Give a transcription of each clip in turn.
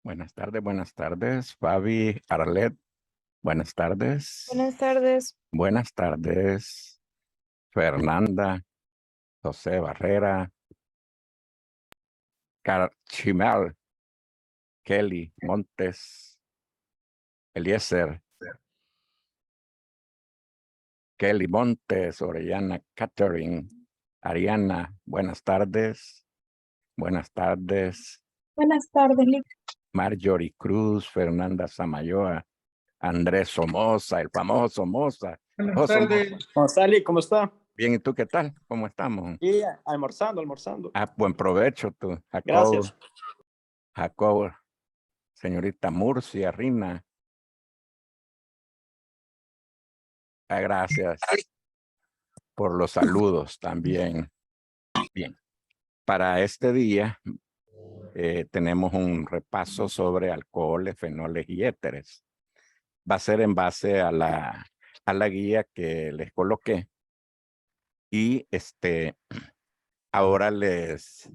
Buenas tardes, Fabi, Arlet, buenas tardes. Buenas tardes. Buenas tardes, Fernanda, José Barrera, Chimel, Kelly Montes, Eliezer, Kelly Montes, Orellana Catherine, Ariana, buenas tardes. Buenas tardes, Buenas tardes, Marjorie Cruz, Fernanda Samayoa, Andrés Somoza, el famoso Somoza. Buenas tardes. González, ¿cómo está? Bien, ¿y tú qué tal? ¿Cómo estamos? Sí, almorzando. Buen provecho tú, Jacob. Gracias. Jacob, señorita Murcia, Rina. Gracias por los saludos también. Bien, para este día tenemos un repaso sobre alcoholes, fenoles y éteres. Va a ser en base a la guía que les coloqué. Y ahora les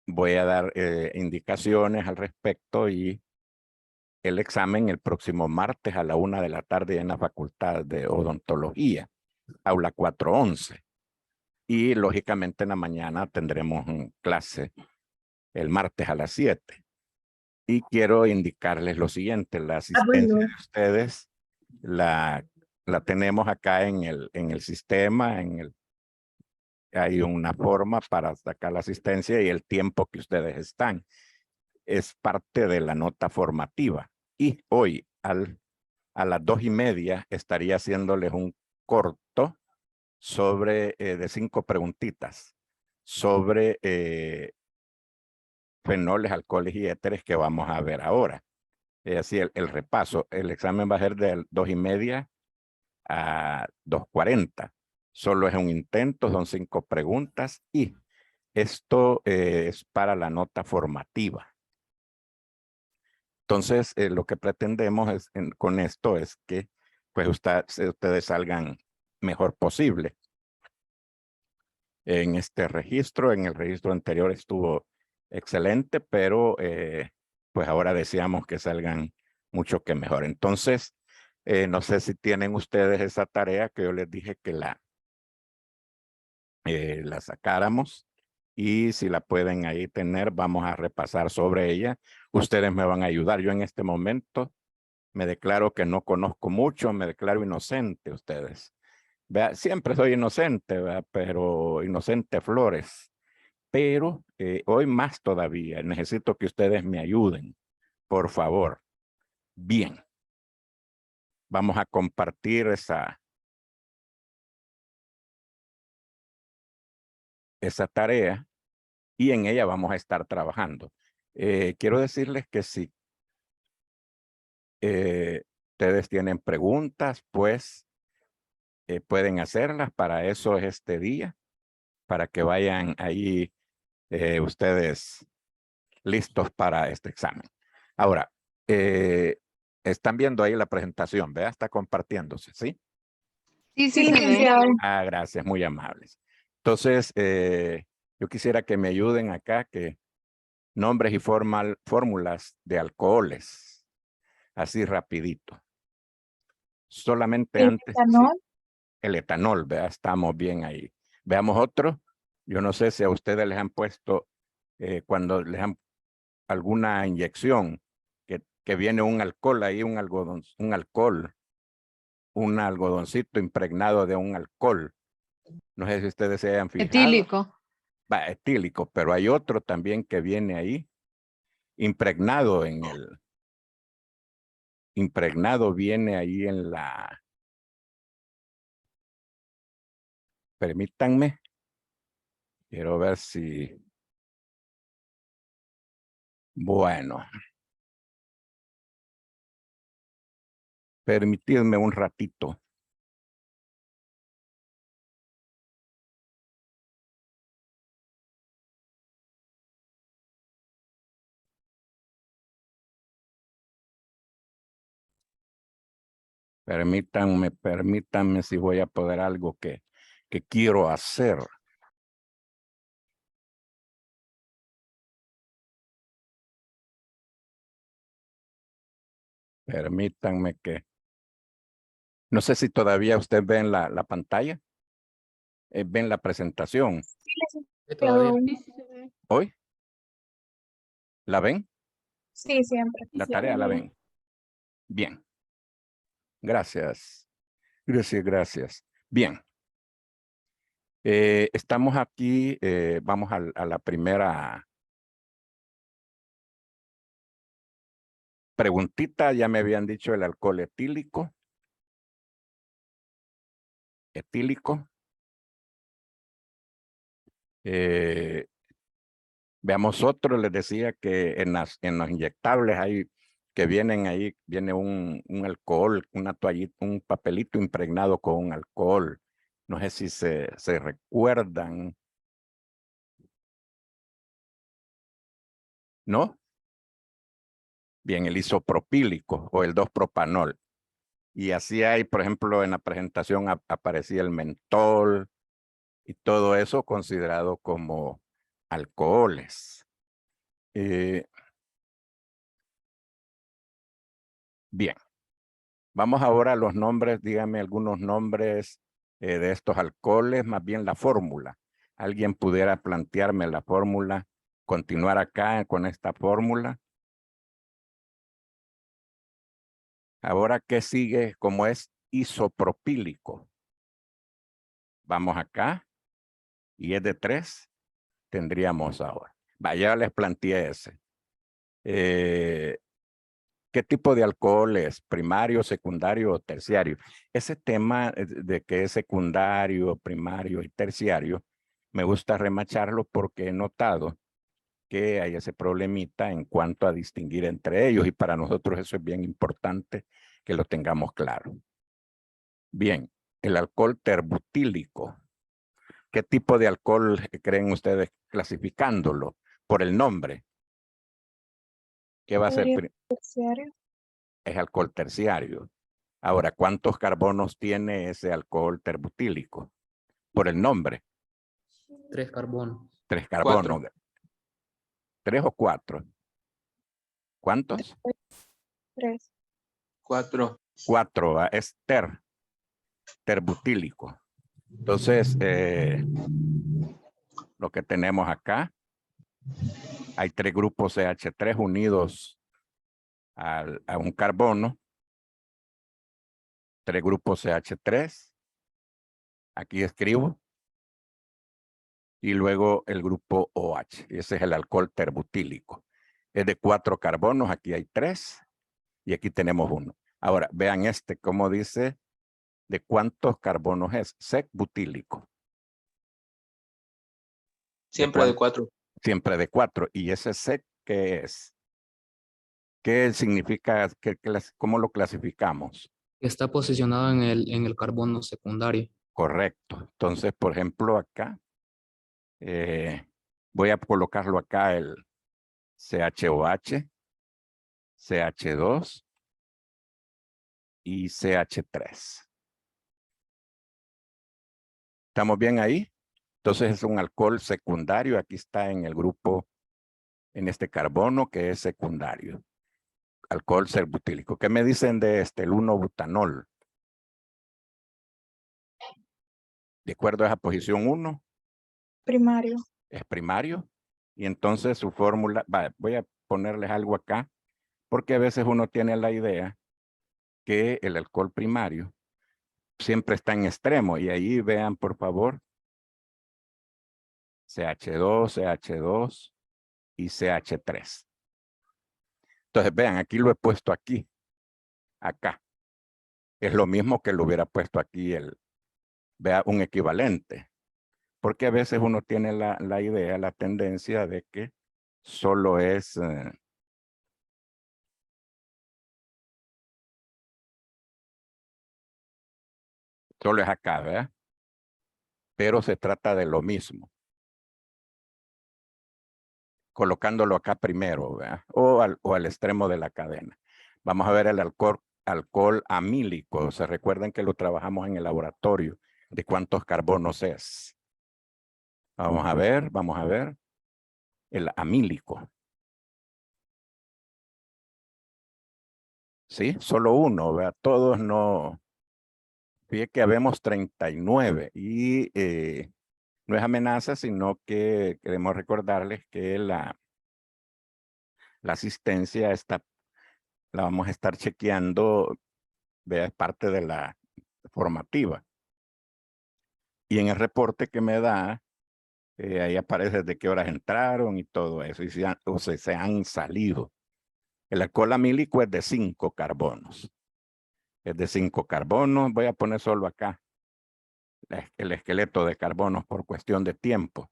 voy a dar indicaciones al respecto y el examen el próximo martes a la 1 de la tarde en la Facultad de Odontología, aula 411. Y lógicamente en la mañana tendremos clase el martes a las 7. Y quiero indicarles lo siguiente, la asistencia de ustedes la tenemos acá en el sistema, hay una forma para sacar la asistencia y el tiempo que ustedes están. Es parte de la nota formativa. Y hoy a las 2:30 estaría haciéndoles un corto sobre de 5 preguntitas sobre fenoles, alcoholes y éteres que vamos a ver ahora. Así el repaso. El examen va a ser de 2:30 a 2:40. Solo es un intento, son 5 preguntas y esto es para la nota formativa. Entonces, lo que pretendemos con esto es que pues ustedes salgan mejor posible. En este registro, en el registro anterior estuvo excelente, pero pues ahora deseamos que salgan mucho que mejor. Entonces, no sé si tienen ustedes esa tarea que yo les dije que la sacáramos. Y si la pueden ahí tener, vamos a repasar sobre ella. Ustedes me van a ayudar. Yo en este momento me declaro que no conozco mucho, me declaro inocente ustedes. Vea, siempre soy inocente, ¿verdad? Pero inocente Flores. Pero hoy más todavía, necesito que ustedes me ayuden, por favor. Bien, vamos a compartir esa tarea y en ella vamos a estar trabajando. Quiero decirles que si ustedes tienen preguntas, pues pueden hacerlas. Para eso es este día, para que vayan ahí ustedes listos para este examen. Ahora, están viendo ahí la presentación, ¿vea? Está compartiéndose, ¿sí? Sí, licenciado. Gracias, muy amables. Entonces, yo quisiera que me ayuden acá, que nombres y fórmulas de alcoholes, así rapidito. Solamente El antes, ¿sí? etanol. El etanol, ¿vea? Estamos bien ahí. Veamos otro. Yo no sé si a ustedes les han puesto, cuando les han alguna inyección, que viene un alcohol ahí, un algodoncito impregnado de un alcohol. No sé si ustedes se hayan fijado. Etílico. Va, etílico, pero hay otro también que viene ahí, impregnado viene ahí en la, permítanme, quiero ver si, bueno, permitidme un ratito. Permítanme si voy a poder algo que quiero hacer. Permítanme que... No sé si todavía ustedes ven la pantalla. Ven la presentación. Todavía. ¿Hoy? ¿La ven? Sí, siempre. La tarea la ven. Bien. Gracias. Gracias. Bien. Estamos aquí, vamos a la primera preguntita. Ya me habían dicho el alcohol etílico. Veamos otro, les decía que en los inyectables hay que vienen ahí, viene un alcohol, una toallita, un papelito impregnado con un alcohol. No sé si se recuerdan. ¿No? Bien, el isopropílico o el 2-propanol. Y así hay, por ejemplo, en la presentación aparecía el mentol y todo eso considerado como alcoholes. Bien, vamos ahora a los nombres, díganme algunos nombres de estos alcoholes, más bien la fórmula. ¿Alguien pudiera plantearme la fórmula, continuar acá con esta fórmula? Ahora, ¿qué sigue como es isopropílico? Vamos acá y es de 3. Tendríamos ahora. Vaya, les planteé ese. ¿Qué tipo de alcohol es? ¿Primario, secundario o terciario? Ese tema de que es secundario, primario y terciario, me gusta remacharlo porque he notado que hay ese problemita en cuanto a distinguir entre ellos y para nosotros eso es bien importante que lo tengamos claro. Bien, el alcohol terbutílico. ¿Qué tipo de alcohol creen ustedes clasificándolo por el nombre? ¿Qué va a ser? Terciario. Es alcohol terciario. Ahora, ¿cuántos carbonos tiene ese alcohol terbutílico? Por el nombre. 3 carbonos. 3 carbonos. 3 o 4. ¿Cuántos? 3. 4. 4. Es terbutílico. Entonces, lo que tenemos acá, hay 3 grupos CH3 unidos a un carbono. 3 grupos CH3. Aquí escribo. Y luego el grupo OH. Ese es el alcohol terbutílico. Es de 4 carbonos. Aquí hay 3. Y aquí tenemos 1. Ahora, vean cómo dice de cuántos carbonos es. Sec-butílico. Siempre de 4. Siempre de 4. ¿Y ese sec qué es? ¿Qué significa? ¿Cómo lo clasificamos? Está posicionado en el carbono secundario. Correcto. Entonces, por ejemplo, acá, voy a colocarlo acá el CHOH, CH2 y CH3. ¿Estamos bien ahí? Entonces es un alcohol secundario. Aquí está en el grupo, en este carbono que es secundario. Alcohol serbutílico. ¿Qué me dicen de el 1-butanol? De acuerdo a esa posición 1. Primario. Es primario. Y entonces su fórmula, voy a ponerles algo acá, porque a veces uno tiene la idea que el alcohol primario siempre está en extremo. Y ahí vean, por favor, CH2, CH2 y CH3. Entonces, vean, aquí lo he puesto aquí, acá. Es lo mismo que lo hubiera puesto aquí vea, un equivalente. Porque a veces uno tiene la idea, la tendencia de que solo es... solo es acá, ¿verdad? Pero se trata de lo mismo. Colocándolo acá primero, ¿verdad? O al extremo de la cadena. Vamos a ver el alcohol amílico. Se recuerdan que lo trabajamos en el laboratorio. ¿De cuántos carbonos es? Vamos a ver. El amílico. Sí, solo uno, ¿verdad? Todos no. Fíjate que habemos 39 y no es amenaza, sino que queremos recordarles que la asistencia la vamos a estar chequeando, ¿verdad? Es parte de la formativa. Y en el reporte que me da, ahí aparece de qué horas entraron y todo eso, y se han salido. El alcohol amílico es de 5 carbonos. Es de 5 carbonos. Voy a poner solo acá el esqueleto de carbonos por cuestión de tiempo.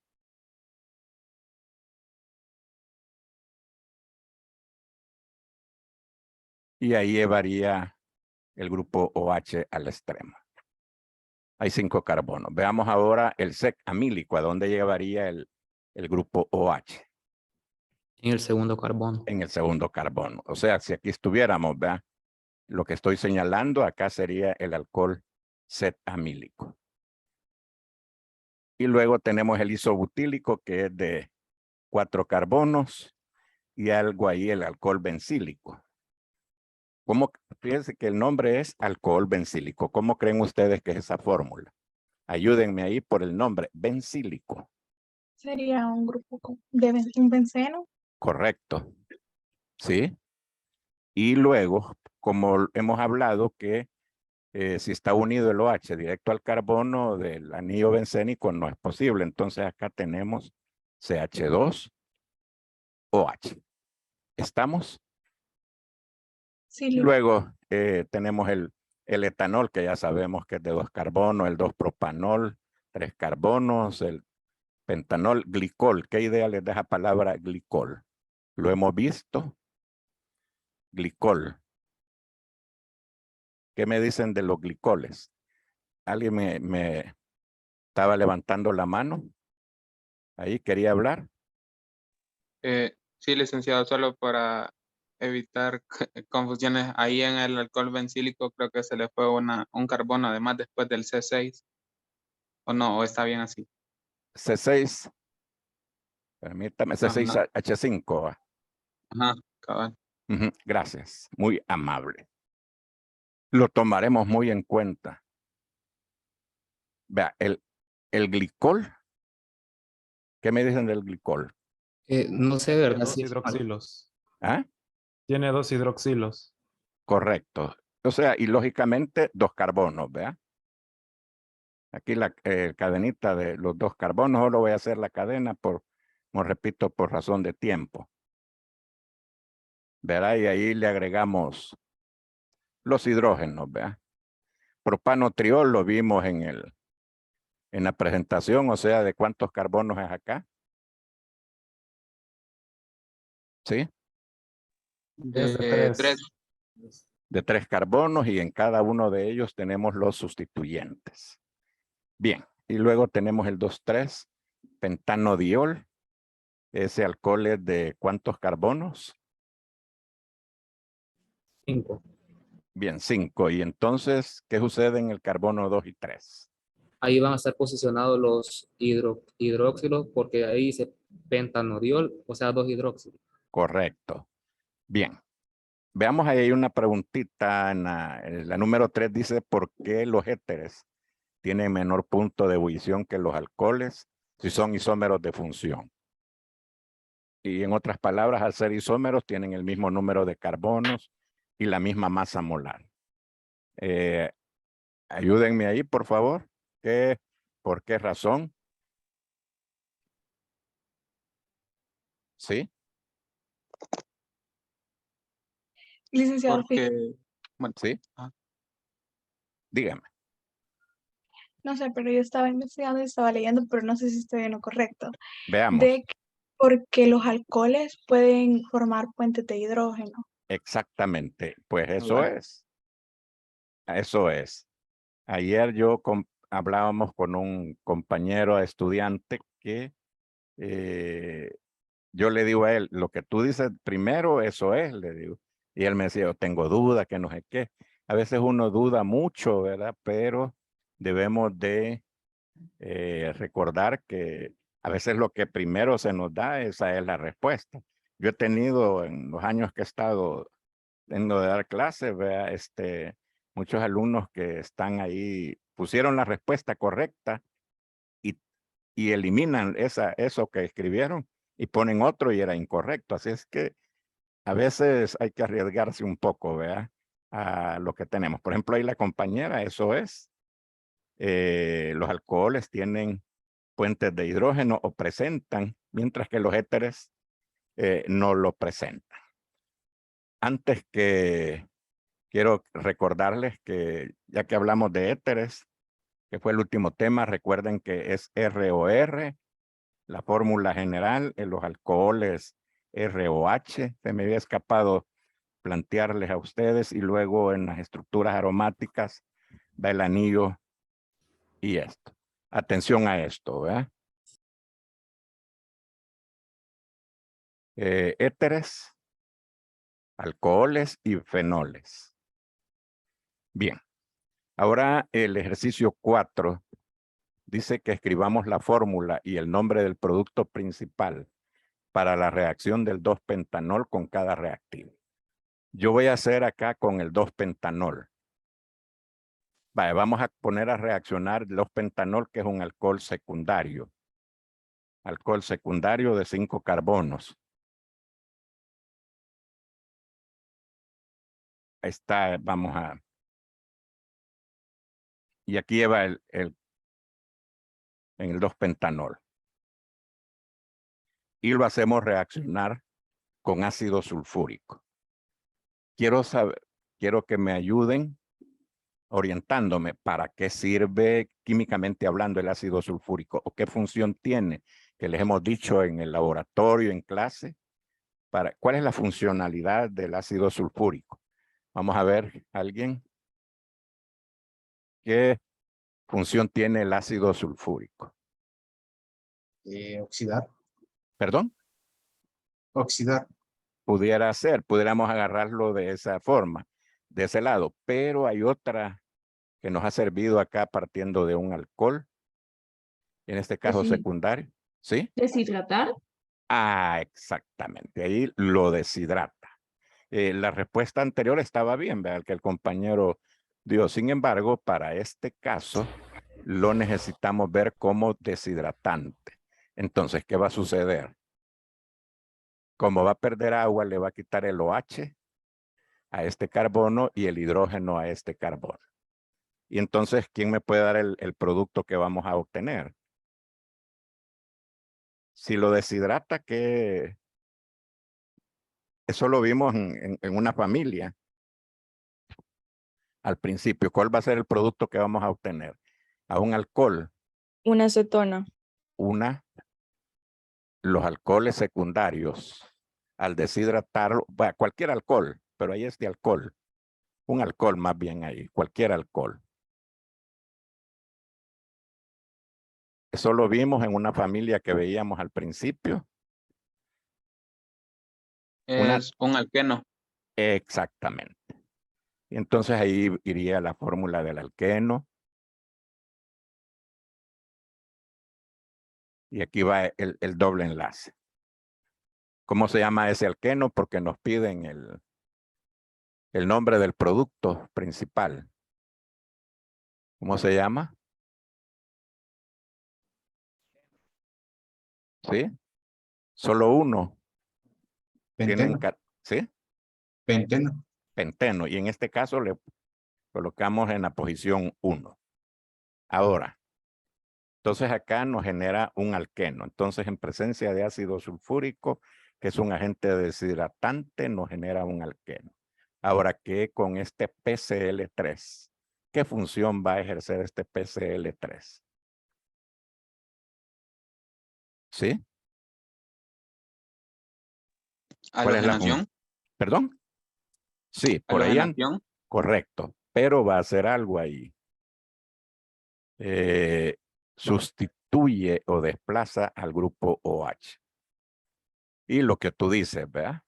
Y ahí llevaría el grupo OH al extremo. Hay 5 carbonos. Veamos ahora el sec amílico. ¿A dónde llevaría el grupo OH? En el segundo carbono. En el segundo carbono. O sea, si aquí estuviéramos, ¿verdad? Lo que estoy señalando acá sería el alcohol cet amílico. Y luego tenemos el isobutílico, que es de 4 carbonos y algo ahí, el alcohol bencílico. Fíjense que el nombre es alcohol bencílico. ¿Cómo creen ustedes que es esa fórmula? Ayúdenme ahí por el nombre, bencílico. Sería un grupo de un benceno. Correcto. ¿Sí? Y luego, como hemos hablado que si está unido el OH directo al carbono del anillo bencénico no es posible. Entonces acá tenemos CH2OH. ¿Estamos? Sí, Y luego tenemos el etanol, que ya sabemos que es de 2 carbonos, el 2-propanol, 3 carbonos, el pentanol, glicol. ¿Qué idea les da esa palabra glicol? ¿Lo hemos visto? Glicol. ¿Qué me dicen de los glicoles? ¿Alguien me estaba levantando la mano? Ahí quería hablar. Sí, licenciado, solo para evitar confusiones. Ahí en el alcohol bencílico creo que se le fue un carbono además después del C6. ¿O no? ¿O está bien así? C6. Permítame, Ajá, C6H5. ajá, cabal. Gracias, muy amable. Lo tomaremos muy en cuenta. Vea, el glicol. ¿Qué me dicen del glicol? No sé, ¿verdad? Dos Si es hidroxilos. ¿Ah? Tiene 2 hidroxilos. Correcto. O sea, y lógicamente 2 carbonos, ¿vea? Aquí la cadenita de los 2 carbonos, solo voy a hacer la cadena como repito, por razón de tiempo. Verá, y ahí le agregamos los hidrógenos, ¿vea? Propanotriol lo vimos en la presentación, o sea, ¿de cuántos carbonos es acá? ¿Sí? Es de 3. De 3 carbonos y en cada uno de ellos tenemos los sustituyentes. Bien, y luego tenemos el 2,3 pentanodiol. Ese alcohol es de ¿cuántos carbonos? 5. Bien, 5. Y entonces, ¿qué sucede en el carbono 2 y 3? Ahí van a estar posicionados los hidróxilos porque ahí dice pentanodiol, o sea, 2 hidróxilos. Correcto. Bien. Veamos ahí una preguntita. La número 3 dice, ¿por qué los éteres tienen menor punto de ebullición que los alcoholes si son isómeros de función? Y en otras palabras, al ser isómeros tienen el mismo número de carbonos y la misma masa molar. Ayúdenme ahí, por favor. ¿Por qué razón? ¿Sí? Licenciado, Porque, bueno, ¿Sí? ajá. Dígame. no sé, pero yo estaba investigando y estaba leyendo, pero no sé si estoy en lo correcto. Veamos. De que porque los alcoholes pueden formar puentes de hidrógeno. Exactamente. Pues eso Cabal. es. Eso es. Ayer hablábamos con un compañero estudiante que yo le digo a él, lo que tú dices primero, eso es, le digo. Y él me decía, yo tengo duda, que no sé qué. A veces uno duda mucho, ¿verdad? Pero debemos de recordar que a veces lo que primero se nos da, esa es la respuesta. Yo he tenido en los años que he estado en lo de dar clases, vea, muchos alumnos que están ahí pusieron la respuesta correcta y eliminan eso que escribieron y ponen otro y era incorrecto. Así es que a veces hay que arriesgarse un poco, vea, a lo que tenemos. Por ejemplo, ahí la compañera, eso es, los alcoholes tienen puentes de hidrógeno o presentan, mientras que los éteres no lo presentan. Antes que quiero recordarles que ya que hablamos de éteres, que fue el último tema, recuerden que es ROR, la fórmula general en los alcoholes ROH. Se me había escapado plantearles a ustedes y luego en las estructuras aromáticas va el anillo y esto. Atención a esto, ¿verdad? Éteres, alcoholes y fenoles. Bien, ahora el ejercicio 4 dice que escribamos la fórmula y el nombre del producto principal para la reacción del 2-pentanol con cada reactivo. Yo voy a hacer acá con el 2-pentanol. Vale, vamos a poner a reaccionar el 2-pentanol, que es un alcohol secundario. Alcohol secundario de 5 carbonos. Ahí está, vamos a... Y aquí lleva en el 2-pentanol. Y lo hacemos reaccionar con ácido sulfúrico. Quiero que me ayuden orientándome para qué sirve químicamente hablando el ácido sulfúrico o qué función tiene, que les hemos dicho en el laboratorio, en clase, cuál es la funcionalidad del ácido sulfúrico. Vamos a ver, ¿alguien? ¿Qué función tiene el ácido sulfúrico? Oxidar. ¿Perdón? Oxidar. Pudiera ser, pudiéramos agarrarlo de esa forma, de ese lado, pero hay otra que nos ha servido acá partiendo de un alcohol, en este caso secundario, ¿sí? ¿Deshidratar? Ah, exactamente, ahí lo deshidrata. La respuesta anterior estaba bien, ¿verdad? Que el compañero dio. Sin embargo, para este caso, lo necesitamos ver como deshidratante. Entonces, ¿qué va a suceder? Como va a perder agua, le va a quitar el OH a este carbono y el hidrógeno a este carbono. Y entonces, ¿quién me puede dar el producto que vamos a obtener? Si lo deshidrata, ¿qué? Eso lo vimos en una familia. Al principio, ¿cuál va a ser el producto que vamos a obtener? A un alcohol. Una acetona. Los alcoholes secundarios, al deshidratarlo, bueno, cualquier alcohol, pero ahí es de alcohol. Un alcohol más bien ahí, cualquier alcohol. Eso lo vimos en una familia que veíamos al principio. Es un alqueno. Exactamente. Y entonces ahí iría la fórmula del alqueno. Y aquí va el doble enlace. ¿Cómo se llama ese alqueno? Porque nos piden el nombre del producto principal. ¿Cómo se llama? ¿Sí? Solo uno. Penteno. ¿Sí? Penteno. Penteno. Y en este caso le colocamos en la posición 1. Ahora, entonces acá nos genera un alqueno. Entonces en presencia de ácido sulfúrico, que es un agente deshidratante, nos genera un alqueno. Ahora, ¿qué con este PCl3? ¿Qué función va a ejercer este PCl3? ¿Sí? ¿Cuál es la función? ¿Perdón? Sí, por ahí. Correcto, pero va a hacer algo ahí. Sustituye o desplaza al grupo OH. Y lo que tú dices, ¿verdad?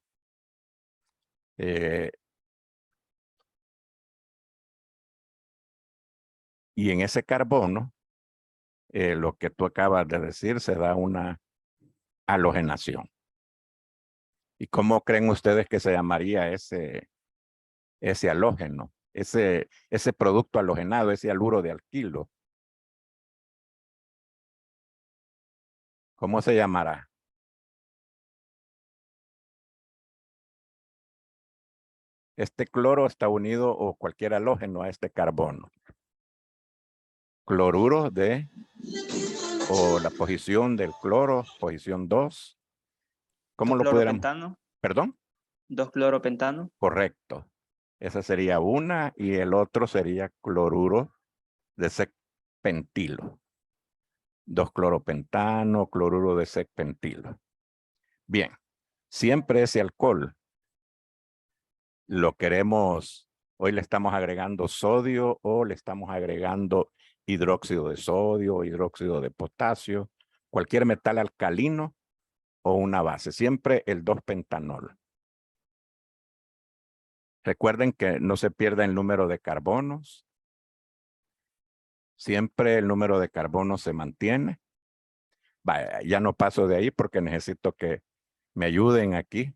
Y en ese carbono, lo que tú acabas de decir, se da una halogenación. ¿Y cómo creen ustedes que se llamaría ese ese halógeno, ese producto halogenado, ese haluro de alquilo. ¿Cómo se llamará? Este cloro está unido o cualquier halógeno a este carbono. Cloruro de, o la posición del cloro, posición 2. ¿Cómo lo pudiéramos? Cloropentano, ¿Perdón? 2-cloropentano. Correcto. Esa sería una y el otro sería cloruro de sec-pentilo. 2-cloropentano, cloruro de sec-pentilo. Bien, siempre ese alcohol lo queremos, hoy le estamos agregando sodio o le estamos agregando hidróxido de sodio o hidróxido de potasio, cualquier metal alcalino o una base, siempre el 2-pentanol. Recuerden que no se pierda el número de carbonos. Siempre el número de carbonos se mantiene. Vaya, ya no paso de ahí porque necesito que me ayuden aquí.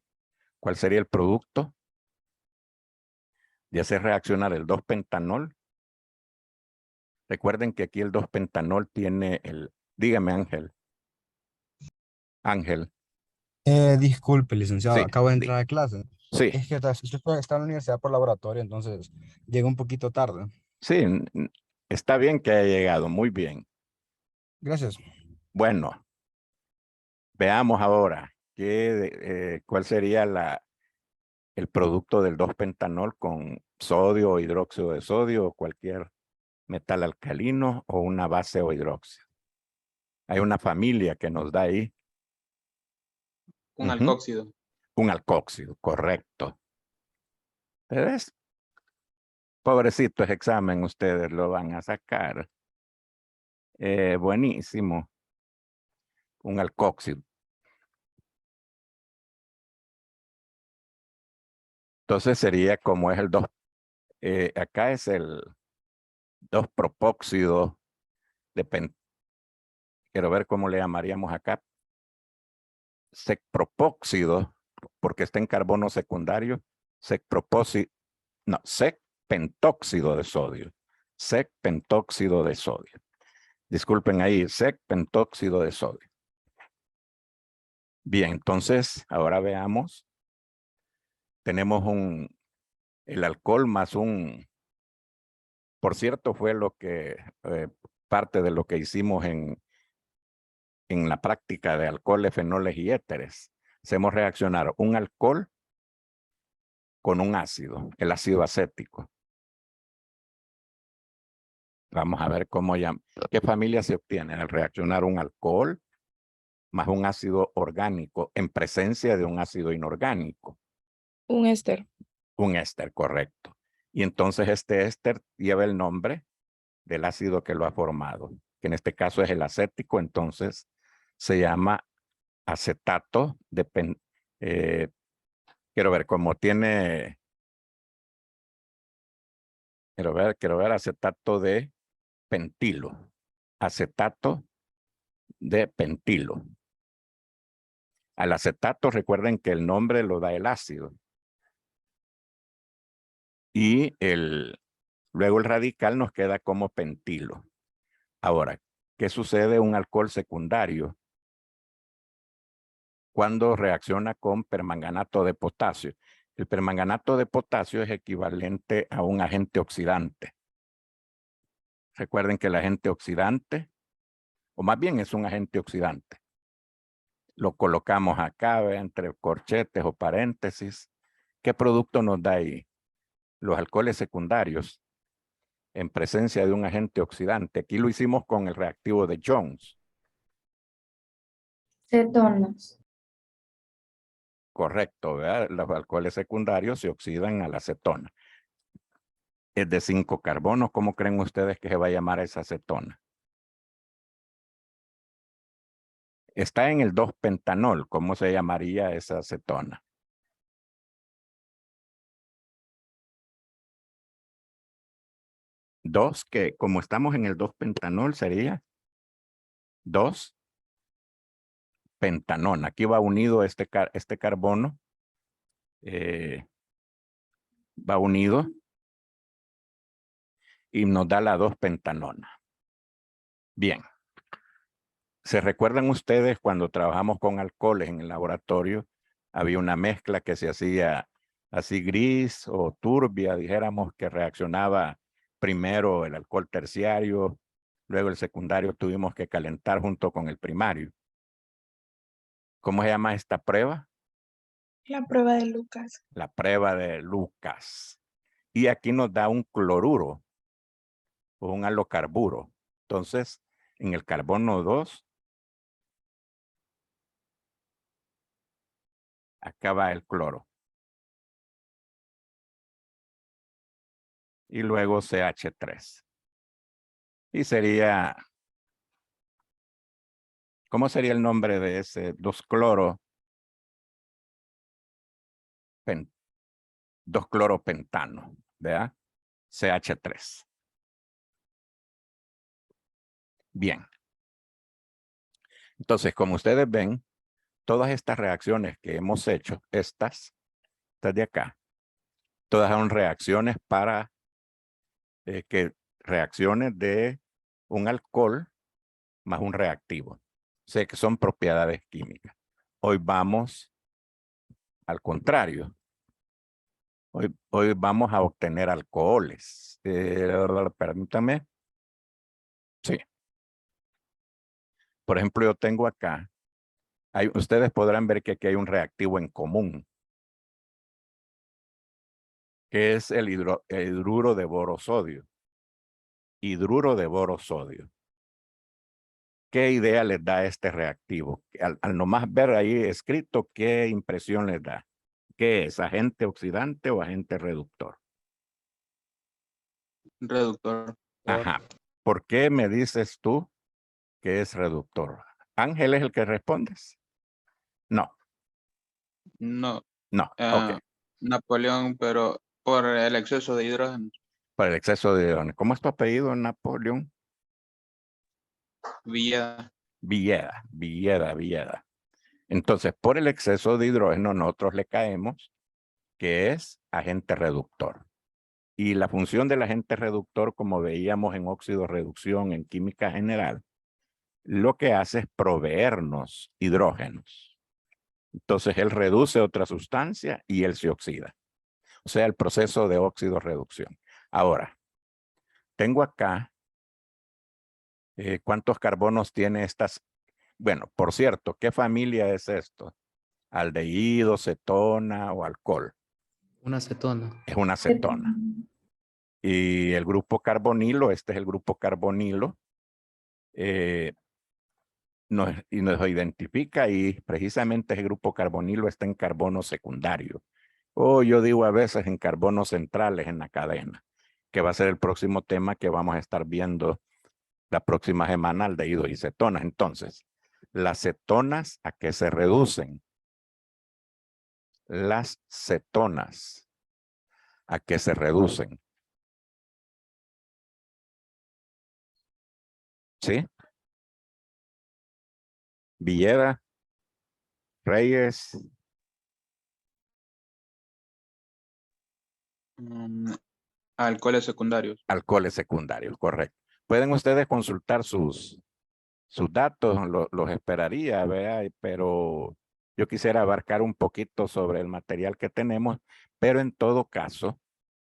¿Cuál sería el producto de hacer reaccionar el 2-pentanol? Recuerden que aquí el 2-pentanol tiene el... Dígame, Ángel. Ángel. Disculpe, licenciado, Sí, acabo de entrar a clase. Sí, Es que está en la universidad por laboratorio, entonces llego un poquito tarde. sí, está bien que haya llegado, muy bien. Gracias. Bueno, veamos ahora cuál sería el producto del 2-pentanol con sodio o hidróxido de sodio o cualquier metal alcalino o una base o hidróxido. Hay una familia que nos da ahí. Un alcóxido. Un alcóxido, correcto. Pero es pobrecito ese examen, ustedes lo van a sacar. Buenísimo. Un alcóxido. Entonces sería como es el 2. Acá es el 2-propóxido de quiero ver cómo le llamaríamos acá. Sec-propóxido, porque está en carbono secundario. Sec-pentóxido de sodio. Sec-pentóxido de sodio. Disculpen ahí, sec-pentóxido de sodio. Bien, entonces ahora veamos. Tenemos el alcohol más por cierto, fue lo que parte de lo que hicimos en la práctica de alcoholes, fenoles y éteres. Hacemos reaccionar un alcohol con un ácido, el ácido acético. Vamos a ver qué familia se obtiene al reaccionar un alcohol más un ácido orgánico en presencia de un ácido inorgánico. Un éster. Un éster, correcto. Y entonces este éster lleva el nombre del ácido que lo ha formado, que en este caso es el acético, entonces se llama acetato de quiero ver cómo tiene, quiero ver acetato de pentilo, acetato de pentilo. Al acetato recuerden que el nombre lo da el ácido y luego el radical nos queda como pentilo. Ahora, ¿qué sucede un alcohol secundario cuando reacciona con permanganato de potasio? El permanganato de potasio es equivalente a un agente oxidante. Recuerden que el agente oxidante, o más bien es un agente oxidante. Lo colocamos acá entre corchetes o paréntesis. ¿Qué producto nos da ahí? Los alcoholes secundarios en presencia de un agente oxidante. Aquí lo hicimos con el reactivo de Jones. Cetonas. Correcto, ¿verdad? Los alcoholes secundarios se oxidan a la acetona. Es de 5 carbonos. ¿Cómo creen ustedes que se va a llamar esa acetona? Está en el 2-pentanol. ¿Cómo se llamaría esa acetona? Dos, que como estamos en el 2-pentanol sería 2-pentanón. Aquí va unido este carbono. va unido y nos da la 2-pentanona. Bien. ¿Se recuerdan ustedes cuando trabajamos con alcoholes en el laboratorio? Había una mezcla que se hacía así gris o turbia, dijéramos, que reaccionaba primero el alcohol terciario, luego el secundario tuvimos que calentar junto con el primario. ¿Cómo se llama esta prueba? La prueba de Lucas. La prueba de Lucas. Y aquí nos da un cloruro o un halocarburo. Entonces, en el carbono 2, acá va el cloro. Y luego CH3. Y sería, ¿cómo sería el nombre de ese 2-cloro? 2-cloropentano, ¿verdad? CH3. Bien. Entonces, como ustedes ven, todas estas reacciones que hemos hecho, estas de acá, todas son reacciones para reacciones de un alcohol más un reactivo. Sé que son propiedades químicas. Hoy vamos al contrario. Hoy vamos a obtener alcoholes. Permítame. Sí. Por ejemplo, yo tengo acá, ustedes podrán ver que aquí hay un reactivo en común, que es el hidruro de borosodio. Hidruro de borosodio. ¿Qué idea les da este reactivo? Al nomás ver ahí escrito, ¿qué impresión les da? ¿Qué es? ¿Agente oxidante o agente reductor? Reductor. Ajá. ¿Por qué me dices tú que es reductor? ¿Ángel es el que respondes? No. No. No. Ok. Napoleón, pero por el exceso de hidrógeno. Por el exceso de hidrógeno. ¿Cómo es tu apellido, Napoleón? Villeda. Villeda. Entonces, por el exceso de hidrógeno, nosotros le caemos que es agente reductor. Y la función del agente reductor, como veíamos en óxido reducción en química general, lo que hace es proveernos hidrógenos. Entonces, él reduce otra sustancia y él se oxida. O sea, el proceso de óxido reducción. Ahora, tengo acá cuántos carbonos tiene estas. Bueno, por cierto, ¿qué familia es esto? ¿Aldehído, cetona o alcohol? Una acetona. Es una cetona. Y el grupo carbonilo, este es el grupo carbonilo, nos identifica y precisamente el grupo carbonilo está en carbono secundario. O yo digo a veces en carbonos centrales en la cadena, que va a ser el próximo tema que vamos a estar viendo la próxima semana, aldehído y cetonas. Entonces, las cetonas, ¿a qué se reducen? Las cetonas, ¿a qué se reducen? ¿Sí? Villeda, Reyes, Alcoholes secundarios. alcoholes secundarios, correcto. Pueden ustedes consultar sus datos, los esperaría, ¿verdad? Pero yo quisiera abarcar un poquito sobre el material que tenemos, pero en todo caso,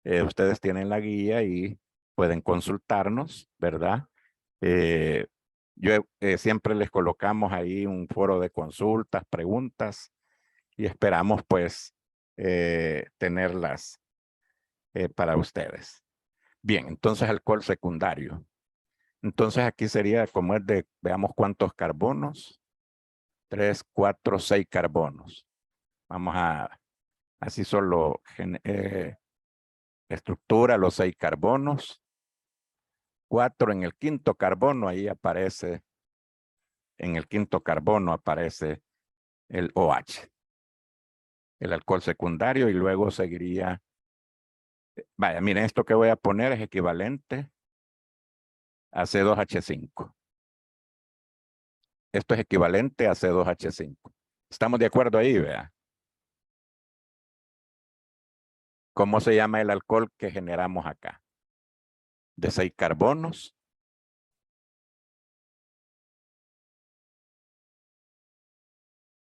ustedes tienen la guía y pueden consultarnos, ¿verdad? Siempre les colocamos ahí un foro de consultas, preguntas y esperamos pues tenerlas para ustedes. Bien, entonces alcohol secundario. Entonces aquí sería como es de, veamos cuántos carbonos. 3, 4, 6 carbonos. Vamos a, así solo estructura los 6 carbonos. 4 en el quinto carbono, ahí aparece, en el quinto carbono aparece el OH, el alcohol secundario, y luego seguiría, vaya, miren, esto que voy a poner es equivalente a C2H5. Esto es equivalente a C2H5. ¿Estamos de acuerdo ahí, vea? ¿Cómo se llama el alcohol que generamos acá? De 6 carbonos.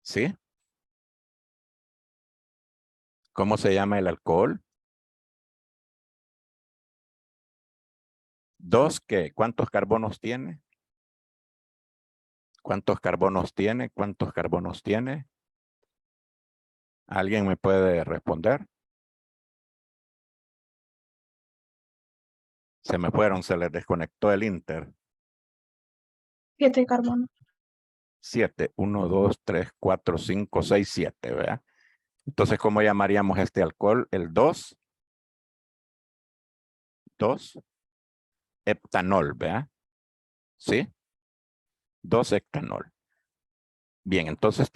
¿Sí? ¿Cómo se llama el alcohol? 2, ¿qué? ¿Cuántos carbonos tiene? ¿Cuántos carbonos tiene? ¿Cuántos carbonos tiene? ¿Alguien me puede responder? Se me fueron, se les desconectó el Inter. 7 carbonos. 7, 1, 2, 3, 4, 5, 6, 7, ¿verdad? Entonces, ¿cómo llamaríamos este alcohol? El 2 heptanol, ¿verdad? ¿Sí? 2 heptanol. Bien, entonces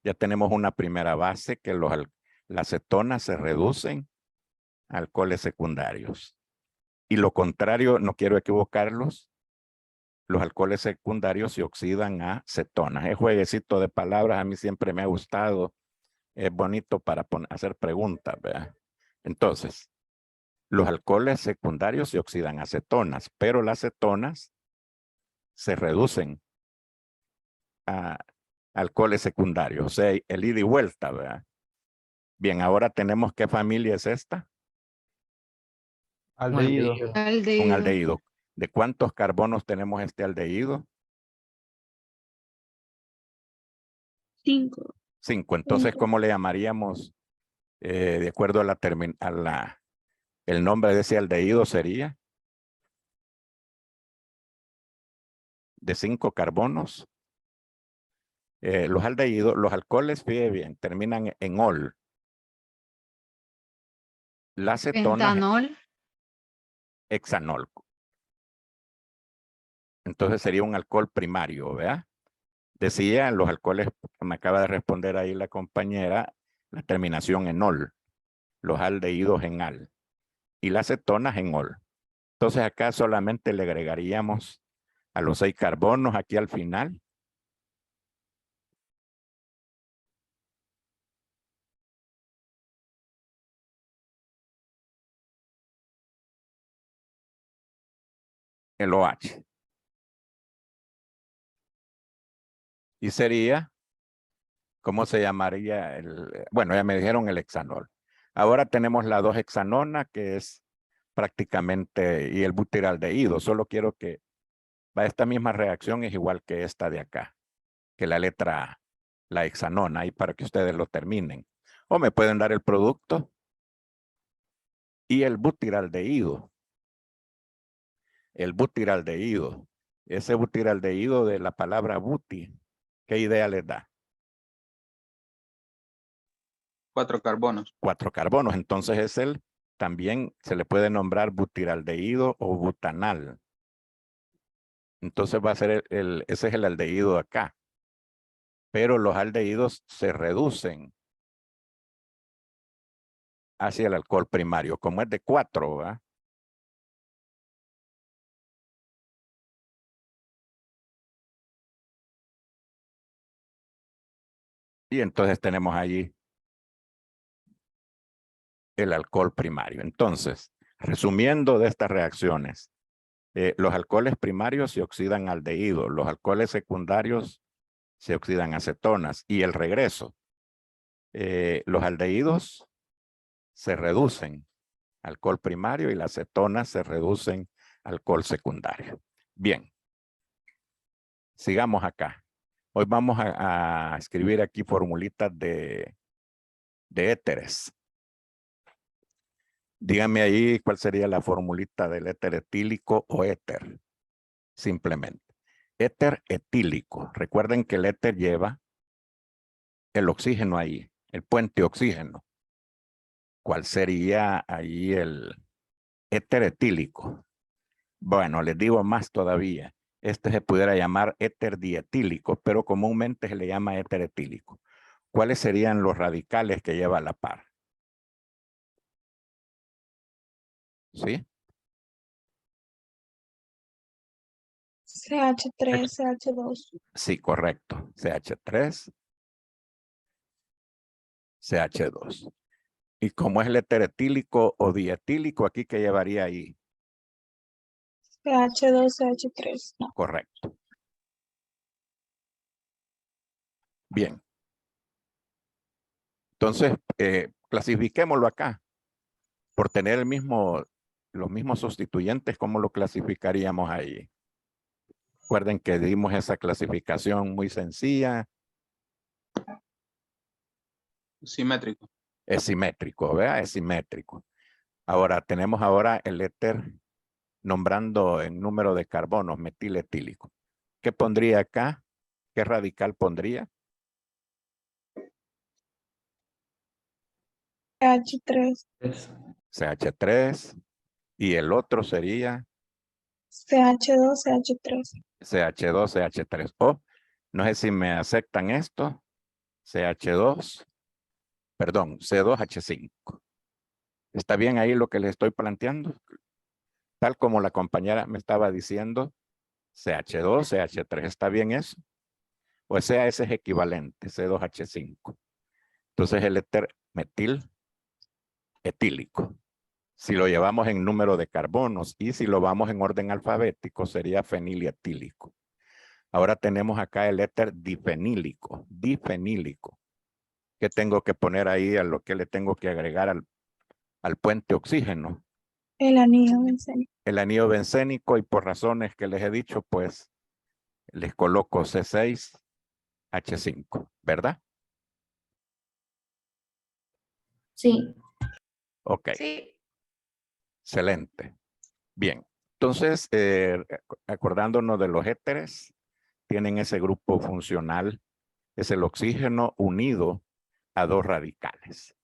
ya tenemos una primera base que las cetonas se reducen a alcoholes secundarios. Y lo contrario, no quiero equivocarlos, los alcoholes secundarios se oxidan a cetonas. Es jueguecito de palabras, a mí siempre me ha gustado. Es bonito para hacer preguntas, ¿verdad? Entonces, los alcoholes secundarios se oxidan a cetonas, pero las cetonas se reducen a alcoholes secundarios, o sea, el ida y vuelta, ¿verdad? Bien, ahora tenemos, ¿qué familia es esta? Aldehído. Un aldehído. ¿De cuántos carbonos tenemos este aldehído? 5. 5. Entonces, 5. ¿cómo le llamaríamos? De acuerdo a el nombre de ese aldehído sería de 5 carbonos. Los aldehídos, los alcoholes, fíjate bien, terminan en ol. La acetona, hexanol. Entonces sería un alcohol primario, ¿verdad? Decía los alcoholes, me acaba de responder ahí la compañera, la terminación en ol. Los aldehídos en al. Y las cetonas en ol. Entonces acá solamente le agregaríamos a los 6 carbonos aquí al final. El OH. Y sería, ¿cómo se llamaría? Bueno, ya me dijeron el hexanol. Ahora tenemos la 2-hexanona, que es prácticamente, y el butiraldehído. Solo quiero que esta misma reacción es igual que esta de acá, que la letra A, la hexanona, ahí para que ustedes lo terminen. O me pueden dar el producto y el butiraldehído. El butiraldehído. Ese butiraldehído de la palabra buti, ¿qué idea les da? 4 carbonos. 4 carbonos. Entonces también se le puede nombrar butiraldehído o butanal. Entonces va a ser ese es el aldehído de acá. Pero los aldehídos se reducen hacia el alcohol primario. Como es de 4, ¿verdad? Y entonces tenemos allí el alcohol primario. Entonces, resumiendo de estas reacciones, los alcoholes primarios se oxidan a aldehído, los alcoholes secundarios se oxidan a cetonas y el regreso. Los aldehídos se reducen a alcohol primario y las cetonas se reducen a alcohol secundario. Bien, sigamos acá. Hoy vamos a escribir aquí formulitas de éteres. Díganme ahí cuál sería la formulita del éter etílico o éter. Simplemente. Éter etílico. Recuerden que el éter lleva el oxígeno ahí, el puente oxígeno. ¿Cuál sería ahí el éter etílico? Bueno, les digo más todavía. Este se pudiera llamar éter dietílico, pero comúnmente se le llama éter etílico. ¿Cuáles serían los radicales que lleva a la par? ¿Sí? CH3, CH2. Sí, correcto. CH3, CH2. Y como es el éter etílico o dietílico, aquí que llevaría ahí. CH2, CH3. No. Correcto. Bien. Entonces, clasifiquémoslo acá. Por tener los mismos sustituyentes, ¿cómo lo clasificaríamos ahí? Recuerden que dimos esa clasificación muy sencilla. Simétrico. Es simétrico, ¿verdad? Es simétrico. Ahora, tenemos ahora el éter nombrando en número de carbonos metiletílico. ¿Qué pondría acá? ¿Qué radical pondría? CH3. CH3. Y el otro sería CH2, CH3. CH2, CH3. O, no sé si me aceptan esto. CH2, perdón, C2H5. ¿Está bien ahí lo que les estoy planteando? Tal como la compañera me estaba diciendo, CH2, CH3. ¿Está bien eso? O sea, ese es equivalente, C2H5. Entonces el éter metil etílico. Si lo llevamos en número de carbonos y si lo vamos en orden alfabético, sería feniletílico. Ahora tenemos acá el éter difenílico, difenílico. ¿Qué tengo que poner ahí a lo que le tengo que agregar al puente oxígeno? El anillo bencénico. El anillo bencénico, y por razones que les he dicho, pues les coloco C6H5, ¿verdad? Sí. Ok. Sí. Excelente. Bien. Entonces, acordándonos de los éteres, tienen ese grupo funcional, es el oxígeno unido a dos radicales.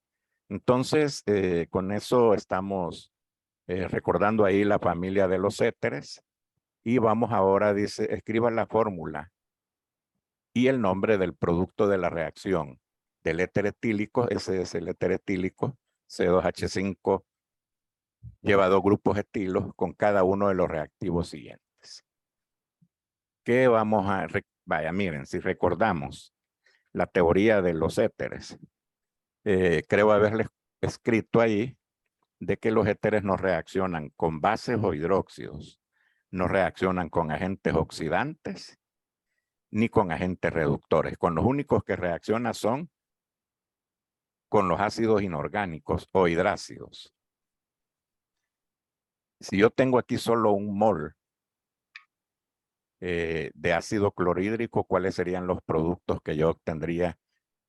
Entonces, con eso estamos recordando ahí la familia de los éteres. Y vamos ahora, dice, escriba la fórmula y el nombre del producto de la reacción del éter etílico. Ese es el éter etílico, C2H5, lleva dos grupos etilos con cada uno de los reactivos siguientes. ¿Qué vamos a, vaya, miren, si recordamos la teoría de los éteres, creo haberles escrito ahí de que los éteres no reaccionan con bases o hidróxidos, no reaccionan con agentes oxidantes ni con agentes reductores. Con los únicos que reaccionan son con los ácidos inorgánicos o hidrácidos. Si yo tengo aquí solo un mol de ácido clorhídrico, ¿cuáles serían los productos que yo obtendría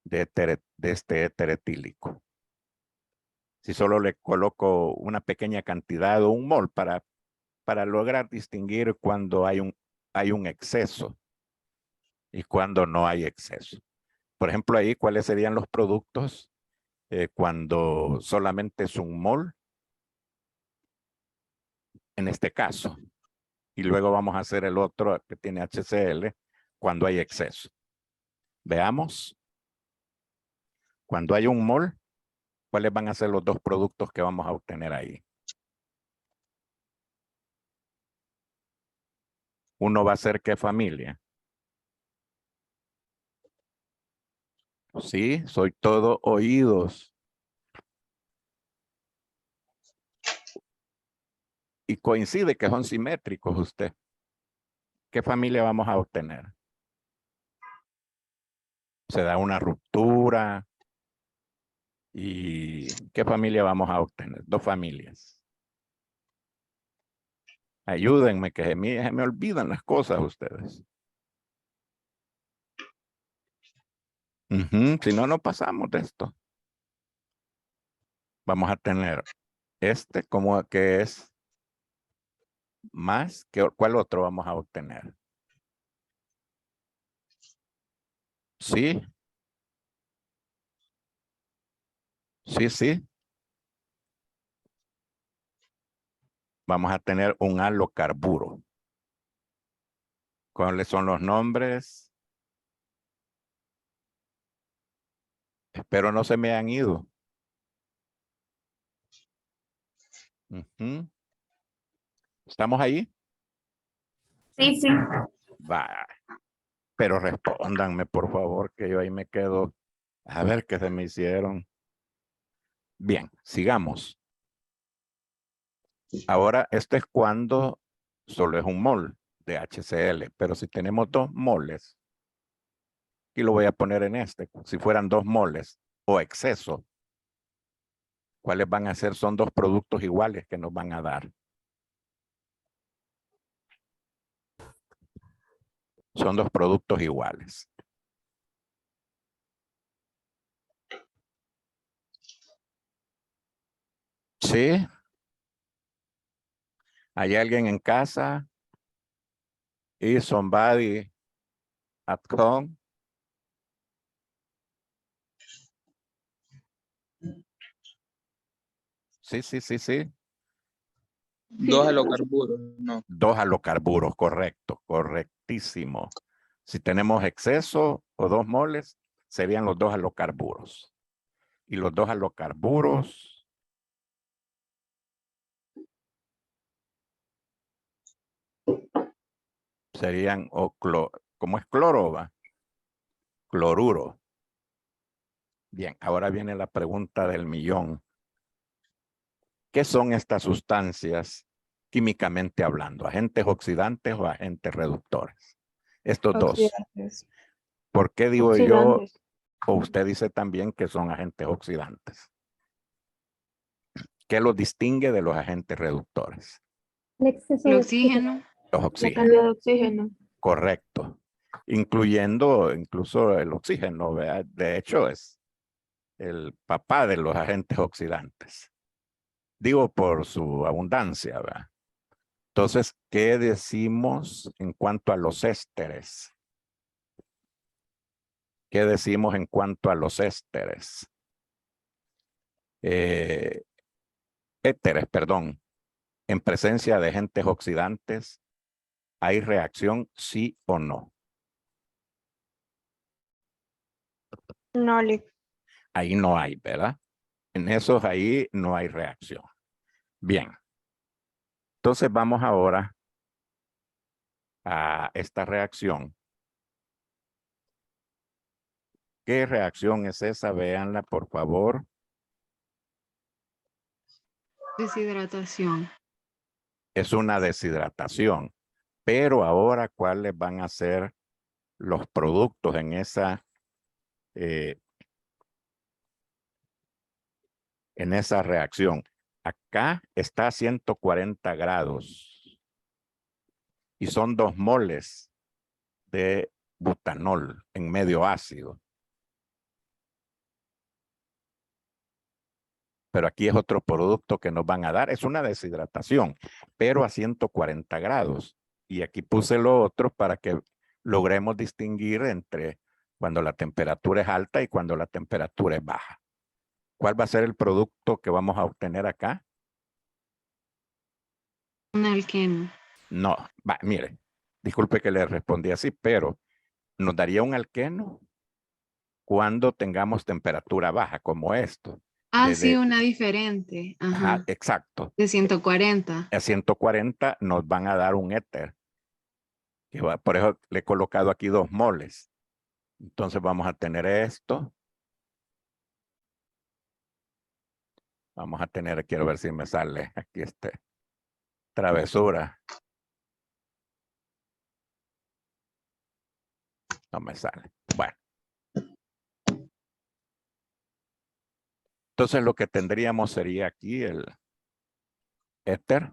de este éter etílico? Si solo le coloco una pequeña cantidad o un mol para lograr distinguir cuando hay un exceso y cuando no hay exceso. Por ejemplo, ahí, ¿cuáles serían los productos cuando solamente es un mol? En este caso. Y luego vamos a hacer el otro que tiene HCl cuando hay exceso. Veamos. Cuando hay un mol, ¿cuáles van a ser los dos productos que vamos a obtener ahí? Uno va a ser ¿qué familia? Sí, soy todo oídos. Y coincide que son simétricos usted. ¿Qué familia vamos a obtener? Se da una ruptura. ¿Y qué familia vamos a obtener? Dos familias. Ayúdenme, que se me olvidan las cosas ustedes. Si no, no pasamos de esto. Vamos a tener este como que es más que ¿cuál otro vamos a obtener? Sí. Sí, sí. Vamos a tener un halocarburo. ¿Cuáles son los nombres? Espero no se me han ido. ¿Estamos ahí? Sí, sí. Va. Pero respóndanme, por favor, que yo ahí me quedo. A ver qué se me hicieron. Bien, sigamos. Ahora, esto es cuando solo es un mol de HCl, pero si tenemos 2 moles, y lo voy a poner en este, si fueran 2 moles o exceso, ¿cuáles van a ser? Son 2 productos iguales que nos van a dar. Son 2 productos iguales. ¿Sí? ¿Hay alguien en casa? ¿Is somebody at home? Sí, sí, sí, sí. 2 halocarburos, no. 2 halocarburos, correcto, correctísimo. Si tenemos exceso o 2 moles, serían los 2 halocarburos. Y los 2 halocarburos serían, ¿cómo es cloro? ¿Va? Cloruro. Bien, ahora viene la pregunta del millón. ¿Qué son estas sustancias químicamente hablando? ¿Agentes oxidantes o agentes reductores? Estos dos. Oxidantes. ¿Por qué digo yo, Oxidantes. o usted dice también que son agentes oxidantes? ¿Qué los distingue de los agentes reductores? El exceso El de oxígeno. Los La oxígenos. cantidad de oxígeno. Correcto. Incluyendo incluso el oxígeno, ¿verdad? De hecho, es el papá de los agentes oxidantes. Digo por su abundancia, ¿verdad? Entonces, ¿qué decimos en cuanto a los ésteres? ¿Qué decimos en cuanto a los ésteres? Éteres, perdón. En presencia de agentes oxidantes, ¿hay reacción sí o no? No, Ahí no hay, ¿verdad? En esos ahí no hay reacción. Bien. Entonces vamos ahora a esta reacción. ¿Qué reacción es esa? Véanla, por favor. Deshidratación. Es una deshidratación. Pero ahora, ¿cuáles van a ser los productos en esa reacción? Acá está a 140 grados y son 2 moles de butanol en medio ácido. Pero aquí es otro producto que nos van a dar. Es una deshidratación, pero a 140 grados. Y aquí puse lo otro para que logremos distinguir entre cuando la temperatura es alta y cuando la temperatura es baja. ¿Cuál va a ser el producto que vamos a obtener acá? Un alqueno. No, mire, disculpe que le respondí así, pero nos daría un alqueno cuando tengamos temperatura baja, como esto. Ah, sí, una diferente. Ajá. Ajá, exacto. De 140. A 140 nos van a dar un éter. Por eso le he colocado aquí 2 moles. Entonces vamos a tener esto. Vamos a tener, quiero ver si me sale aquí travesura. No me sale. Bueno. Entonces lo que tendríamos sería aquí el éter.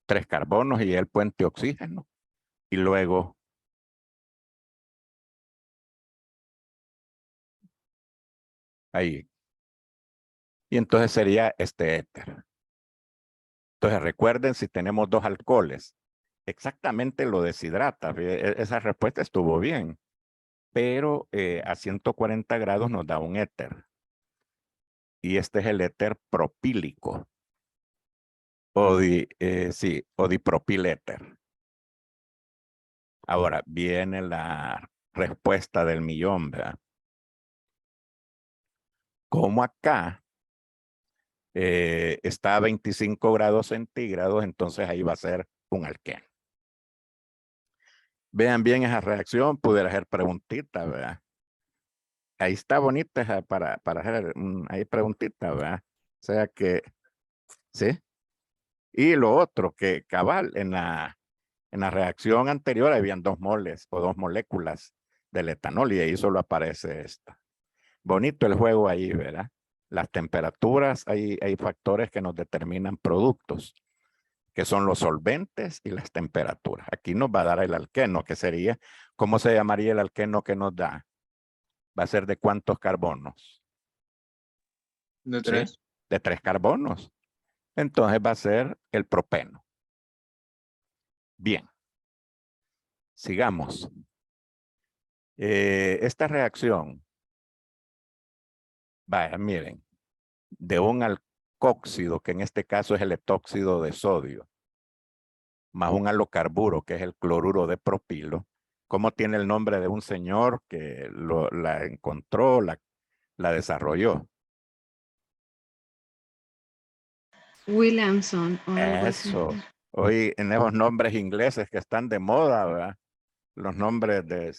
Tres carbonos y el puente oxígeno. Y luego ahí. Y entonces sería este éter. Entonces recuerden, si tenemos 2 alcoholes, exactamente lo deshidrata. Esa respuesta estuvo bien. Pero a 140 grados nos da un éter. Y este es el éter propílico. O dipropiléter. Ahora viene la respuesta del millón, ¿verdad? Como acá está a 25 grados centígrados, entonces ahí va a ser un alqueno. Vean bien esa reacción, pudiera hacer preguntitas, ¿verdad? Ahí está bonita esa para hacer ahí preguntitas, ¿verdad? O sea que, ¿sí? Y lo otro, que cabal, en la reacción anterior habían 2 moles o 2 moléculas del etanol y ahí solo aparece esta. Bonito el juego ahí, ¿verdad? Las temperaturas, hay factores que nos determinan productos, que son los solventes y las temperaturas. Aquí nos va a dar el alqueno, que sería, ¿cómo se llamaría el alqueno que nos da? Va a ser de ¿cuántos carbonos? De ¿Sí? 3. De 3 carbonos. Entonces va a ser el propeno. Bien. Sigamos. Esta reacción, vaya, miren, de un alcóxido, que en este caso es el etóxido de sodio, más un halocarburo, que es el cloruro de propilo, ¿cómo tiene el nombre de un señor que la encontró, la desarrolló? Williamson o algo así. Eso. Hoy en esos nombres ingleses que están de moda, ¿verdad? Los nombres de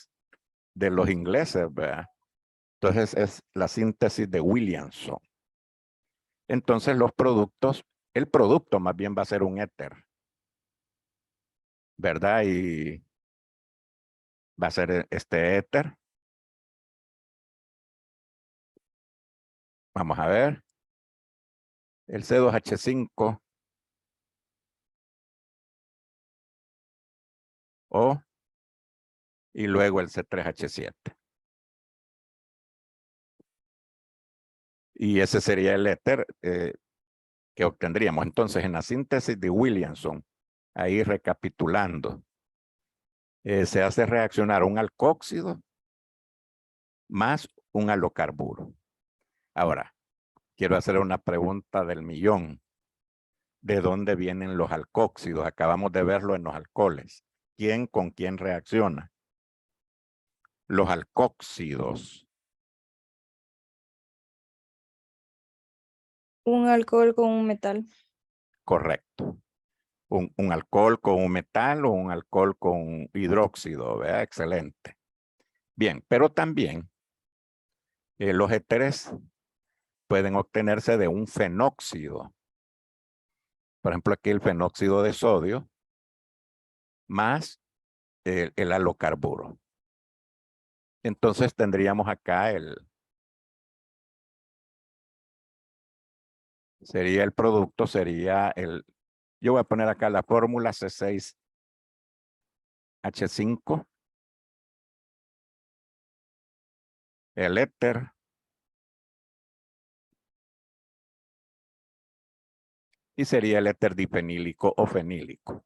los ingleses, ¿verdad? Entonces es la síntesis de Williamson. Entonces los productos, el producto más bien va a ser un éter, ¿verdad? Y va a ser este éter. Vamos a ver. El C2H5 O y luego el C3H7. Y ese sería el éter que obtendríamos. Entonces, en la síntesis de Williamson, ahí recapitulando, se hace reaccionar un alcóxido más un halocarburo. Ahora, quiero hacer una pregunta del millón. ¿De dónde vienen los alcóxidos? Acabamos de verlo en los alcoholes. ¿Quién con quién reacciona? Los alcóxidos. Un alcohol con un metal. Correcto. Un alcohol con un metal o un alcohol con hidróxido, ¿verdad? Excelente. Bien, pero también los éteres pueden obtenerse de un fenóxido. Por ejemplo, aquí el fenóxido de sodio más el halocarburo. Entonces tendríamos acá sería el producto, sería yo voy a poner acá la fórmula C6H5, el éter, y sería el éter difenílico o fenílico.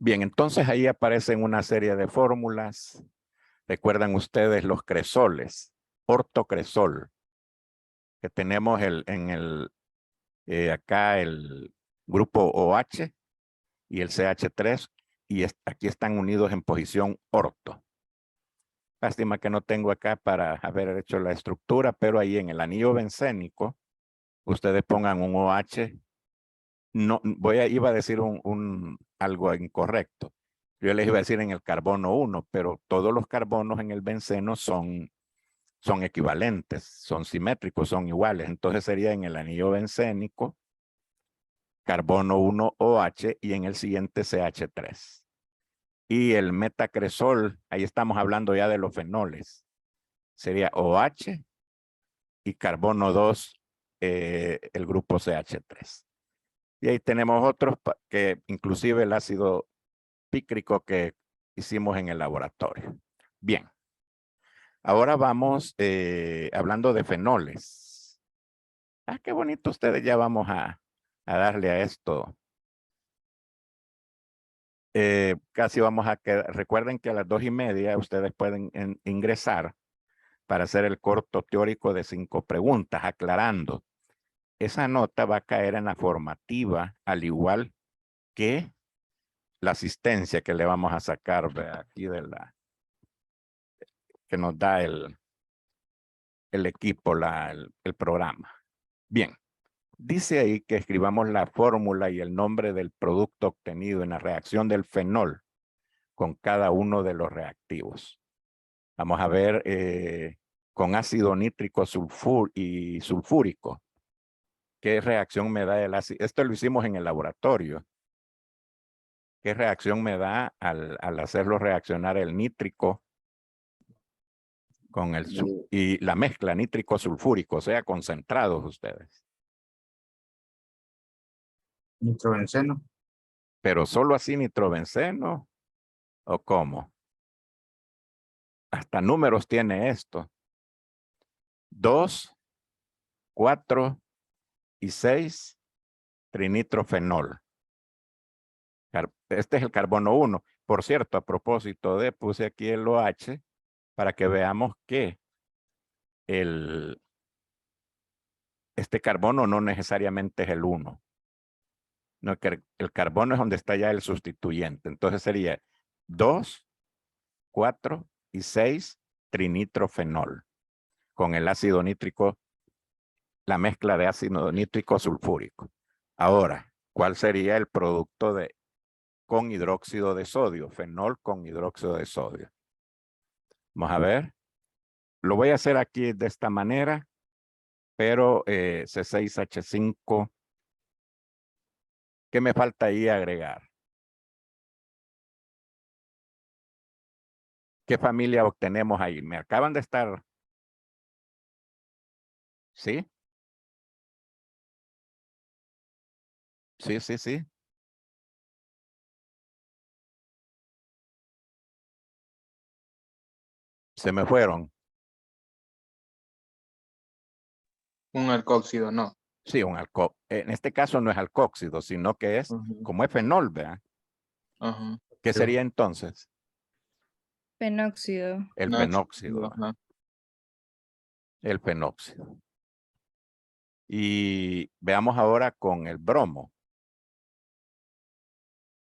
Bien, entonces ahí aparecen una serie de fórmulas. Recuerdan ustedes los cresoles, ortocresol, que tenemos acá el grupo OH y el CH3, y aquí están unidos en posición orto. Lástima que no tengo acá para haber hecho la estructura, pero ahí en el anillo bencénico, ustedes pongan un OH. No, iba a decir algo incorrecto. Yo les iba a decir en el carbono 1, pero todos los carbonos en el benceno son equivalentes, son simétricos, son iguales. Entonces sería en el anillo bencénico, carbono 1 OH y en el siguiente CH3. Y el metacresol, ahí estamos hablando ya de los fenoles. Sería OH y carbono 2, el grupo CH3. Y ahí tenemos otros que inclusive el ácido pícrico que hicimos en el laboratorio. Bien. Ahora vamos hablando de fenoles. Ah, qué bonito ustedes. Ya vamos a darle a esto. Casi vamos a quedar. Recuerden que a las 2:30 ustedes pueden ingresar para hacer el corto teórico de 5 preguntas, aclarando. Esa nota va a caer en la formativa, al igual que la asistencia que le vamos a sacar de aquí que nos da el equipo, el programa. Bien, Dice ahí que escribamos la fórmula y el nombre del producto obtenido en la reacción del fenol con cada uno de los reactivos. Vamos a ver con ácido nítrico y sulfúrico. ¿Qué reacción me da el ácido? Esto lo hicimos en el laboratorio. ¿Qué reacción me da al hacerlo reaccionar el nítrico con y la mezcla nítrico sulfúrico, o sea, concentrados ustedes? Nitrobenceno. Pero solo así nitrobenceno, ¿o cómo? Hasta números tiene esto. 2, 4 y 6 trinitrofenol. Este es el carbono 1. Por cierto, a propósito de, puse aquí el OH para que veamos que este carbono no necesariamente es el 1. No, que el carbono es donde está ya el sustituyente. Entonces sería 2, 4 y 6 trinitrofenol con el ácido nítrico, la mezcla de ácido nítrico sulfúrico. Ahora, ¿cuál sería el producto con hidróxido de sodio? Fenol con hidróxido de sodio. Vamos a ver. Lo voy a hacer aquí de esta manera, pero C6H5. ¿Qué me falta ahí agregar? ¿Qué familia obtenemos ahí? Me acaban de estar. ¿Sí? Sí, sí, sí. Se me fueron. Un alcóxido, no. Sí, un alcohol. En este caso no es alcóxido, sino que es como es fenol, ¿verdad? ¿Qué sería entonces? Penóxido. El No, penóxido. ajá. El penóxido. Y veamos ahora con el bromo.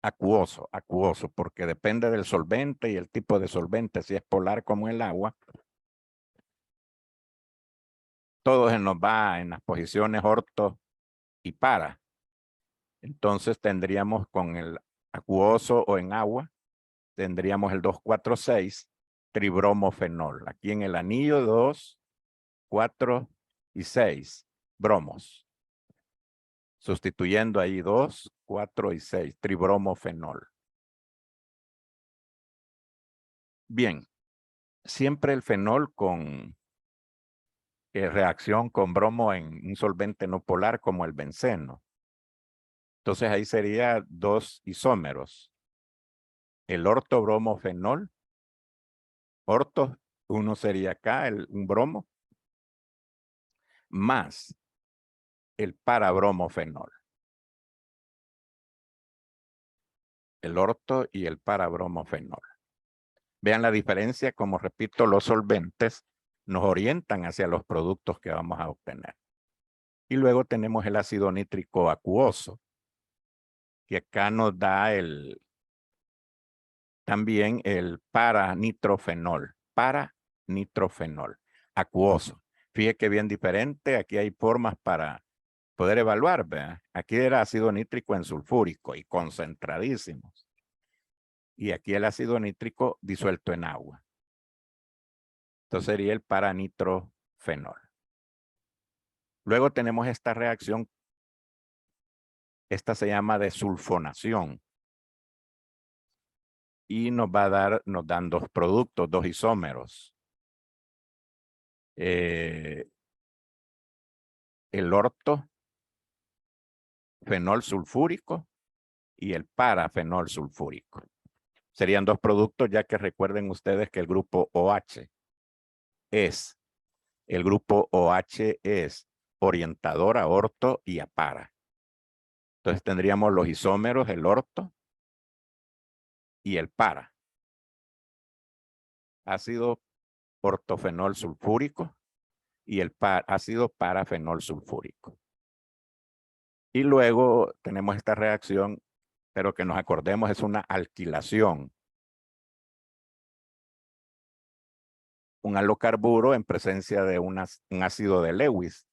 Acuoso, porque depende del solvente y el tipo de solvente. Si es polar como el agua, todo se nos va en las posiciones orto y para. Entonces tendríamos con el acuoso o en agua, tendríamos el 2,4,6 tribromofenol. Aquí en el anillo 2, 4 y 6 bromos. Sustituyendo ahí 2, 4 y 6 tribromofenol. Bien, siempre el fenol con reacción con bromo en un solvente no polar como el benceno. Entonces ahí sería 2 isómeros. El ortobromofenol. Orto, uno sería acá, un bromo, más el parabromofenol. El orto y el parabromofenol. Vean la diferencia, como repito, los solventes nos orientan hacia los productos que vamos a obtener. Y luego tenemos el ácido nítrico acuoso, que acá nos da también el paranitrofenol, acuoso. Fíjate que bien diferente, aquí hay formas para poder evaluar, ¿verdad? Aquí era ácido nítrico en sulfúrico y concentradísimos. Y aquí el ácido nítrico disuelto en agua. Entonces sería el paranitrofenol. Luego tenemos esta reacción. Esta se llama desulfonación. Y nos dan dos productos, dos isómeros. El orto fenol sulfúrico y el parafenol sulfúrico. Serían dos productos, ya que recuerden ustedes que el grupo OH es orientador a orto y a para. Entonces tendríamos los isómeros, el orto y el para. Ácido ortofenol sulfúrico y el ácido parafenol sulfúrico. Y luego tenemos esta reacción, pero que nos acordemos es una alquilación. Un halocarburo en presencia de un ácido de Lewis.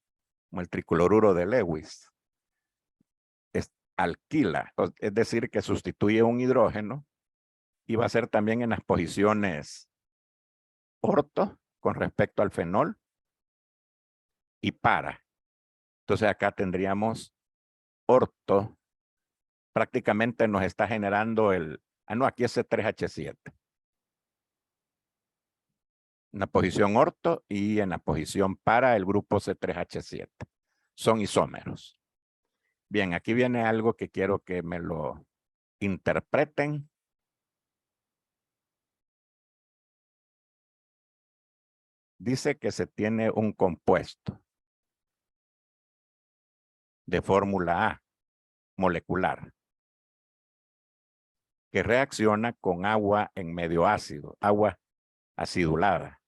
como el tricloruro de Lewis. Alquila, es decir, que sustituye un hidrógeno y va a ser también en las posiciones orto con respecto al fenol y para. Entonces acá tendríamos orto, prácticamente nos está generando no, aquí es C3H7. En la posición orto y en la posición para el grupo C3H7. Son isómeros. Bien, aquí viene algo que quiero que me lo interpreten. Dice que se tiene un compuesto de fórmula A molecular que reacciona con agua en medio ácido, agua acidulada,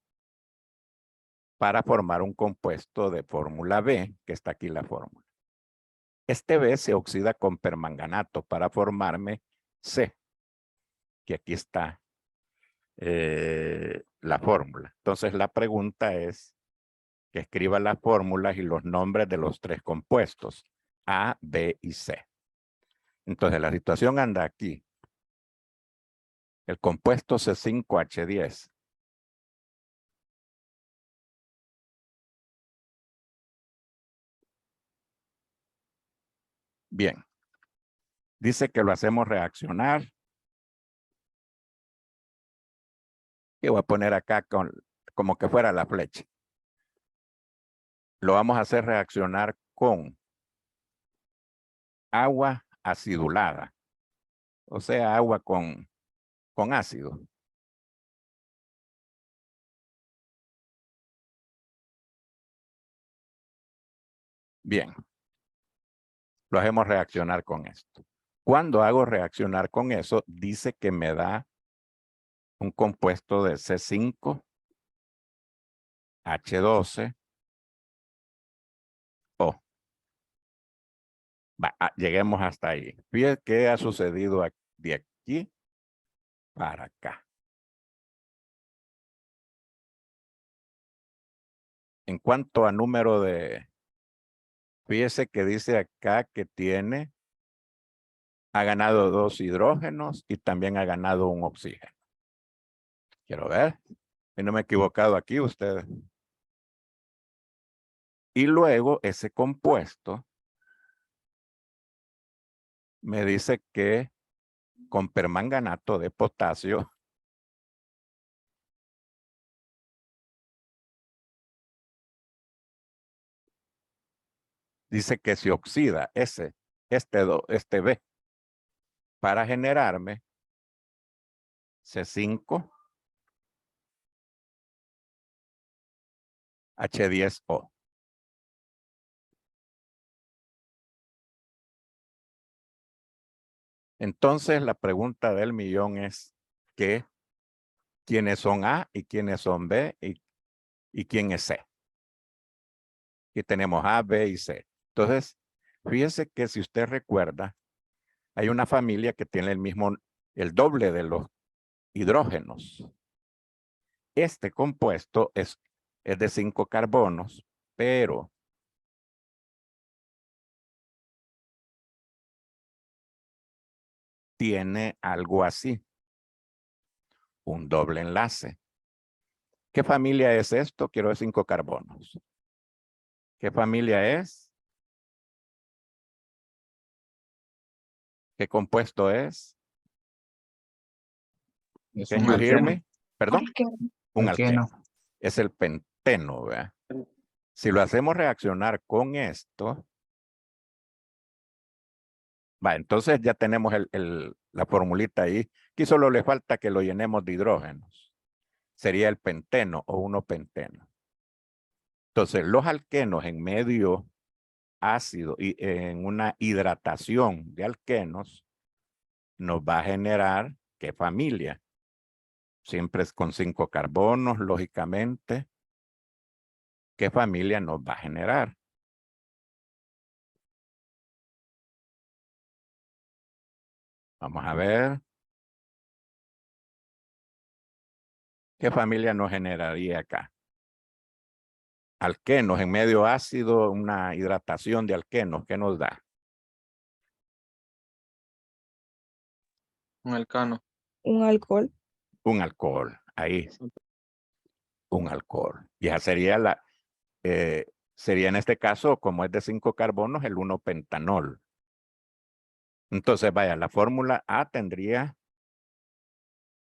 para formar un compuesto de fórmula B, que está aquí la fórmula. Este B se oxida con permanganato para formarme C, que aquí está la fórmula. Entonces la pregunta es que escriba las fórmulas y los nombres de los tres compuestos, A, B y C. Entonces la situación anda aquí. El compuesto C5H10. Bien. Dice que lo hacemos reaccionar. Y voy a poner acá como que fuera la flecha. Lo vamos a hacer reaccionar con agua acidulada. O sea, agua con ácido. Bien. Lo hacemos reaccionar con esto. Cuando hago reaccionar con eso, dice que me da un compuesto de C5H12O. Lleguemos hasta ahí. Fíjense qué ha sucedido de aquí para acá. En cuanto a número de... Fíjese que dice acá que ha ganado 2 hidrógenos y también ha ganado un oxígeno. Quiero ver. Si no me he equivocado aquí, ustedes. Y luego ese compuesto me dice que con permanganato de potasio dice que se oxida este B para generarme C5H10O. Entonces la pregunta del millón es ¿quiénes son A y quiénes son B y quién es C? Aquí tenemos A, B y C. Entonces, fíjese que si usted recuerda, hay una familia que tiene el doble de los hidrógenos. Este compuesto es de 5 carbonos, pero tiene algo así, un doble enlace. ¿Qué familia es esto? Quiero decir 5 carbonos. ¿Qué familia es? ¿Qué compuesto es? Es Can un you hear alqueno. me? ¿Perdón? Alqueno. Un Alqueno. alqueno. Es el penteno, ¿verdad? Si lo hacemos reaccionar con esto, entonces ya tenemos la formulita ahí. Aquí solo le falta que lo llenemos de hidrógenos. Sería el penteno o 1-penteno. Entonces, los alquenos en medio ácido y en una hidratación de alquenos nos va a generar ¿qué familia? Siempre es con 5 carbonos, lógicamente. ¿Qué familia nos va a generar? Vamos a ver. ¿Qué familia nos generaría acá? alquenos en medio ácido, una hidratación de alquenos, ¿qué nos da? Un alcano. Un alcohol. Un alcohol, ahí, un alcohol. Ya sería sería en este caso, como es de 5 carbonos, el 1-pentanol. Entonces, vaya, la fórmula A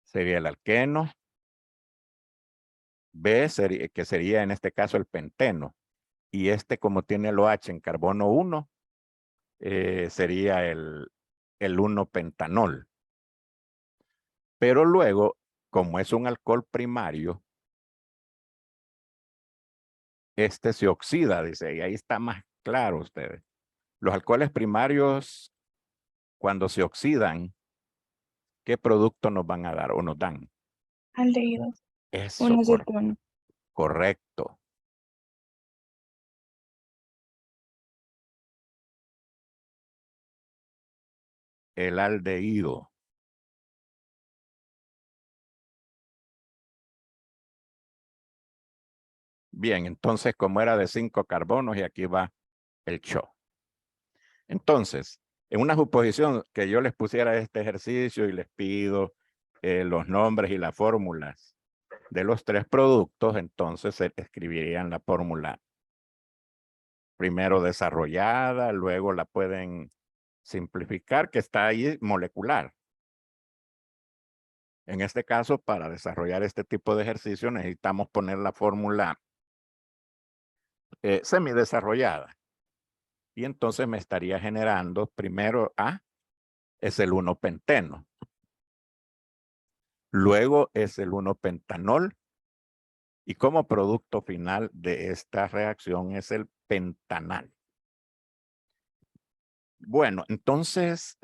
sería el alqueno. B que sería en este caso el penteno. Y como tiene el OH en carbono 1, sería el 1-pentanol. Pero luego, como es un alcohol primario, se oxida, dice, y ahí está más claro ustedes. Los alcoholes primarios, cuando se oxidan, ¿qué producto nos van a dar o nos dan? Aldehídos. Eso, Una acetona. correcto. El aldehído. Bien, entonces como era de 5 carbonos y aquí va el show. Entonces, en una suposición que yo les pusiera este ejercicio y les pido los nombres y las fórmulas de los 3 productos, entonces se escribirían la fórmula primero desarrollada, luego la pueden simplificar, que está ahí molecular. En este caso, para desarrollar este tipo de ejercicio necesitamos poner la fórmula semidesarrollada. Y entonces me estaría generando primero A, es el 1-penteno. Luego es el 1-pentanol. Y como producto final de esta reacción es el pentanal. Bueno, entonces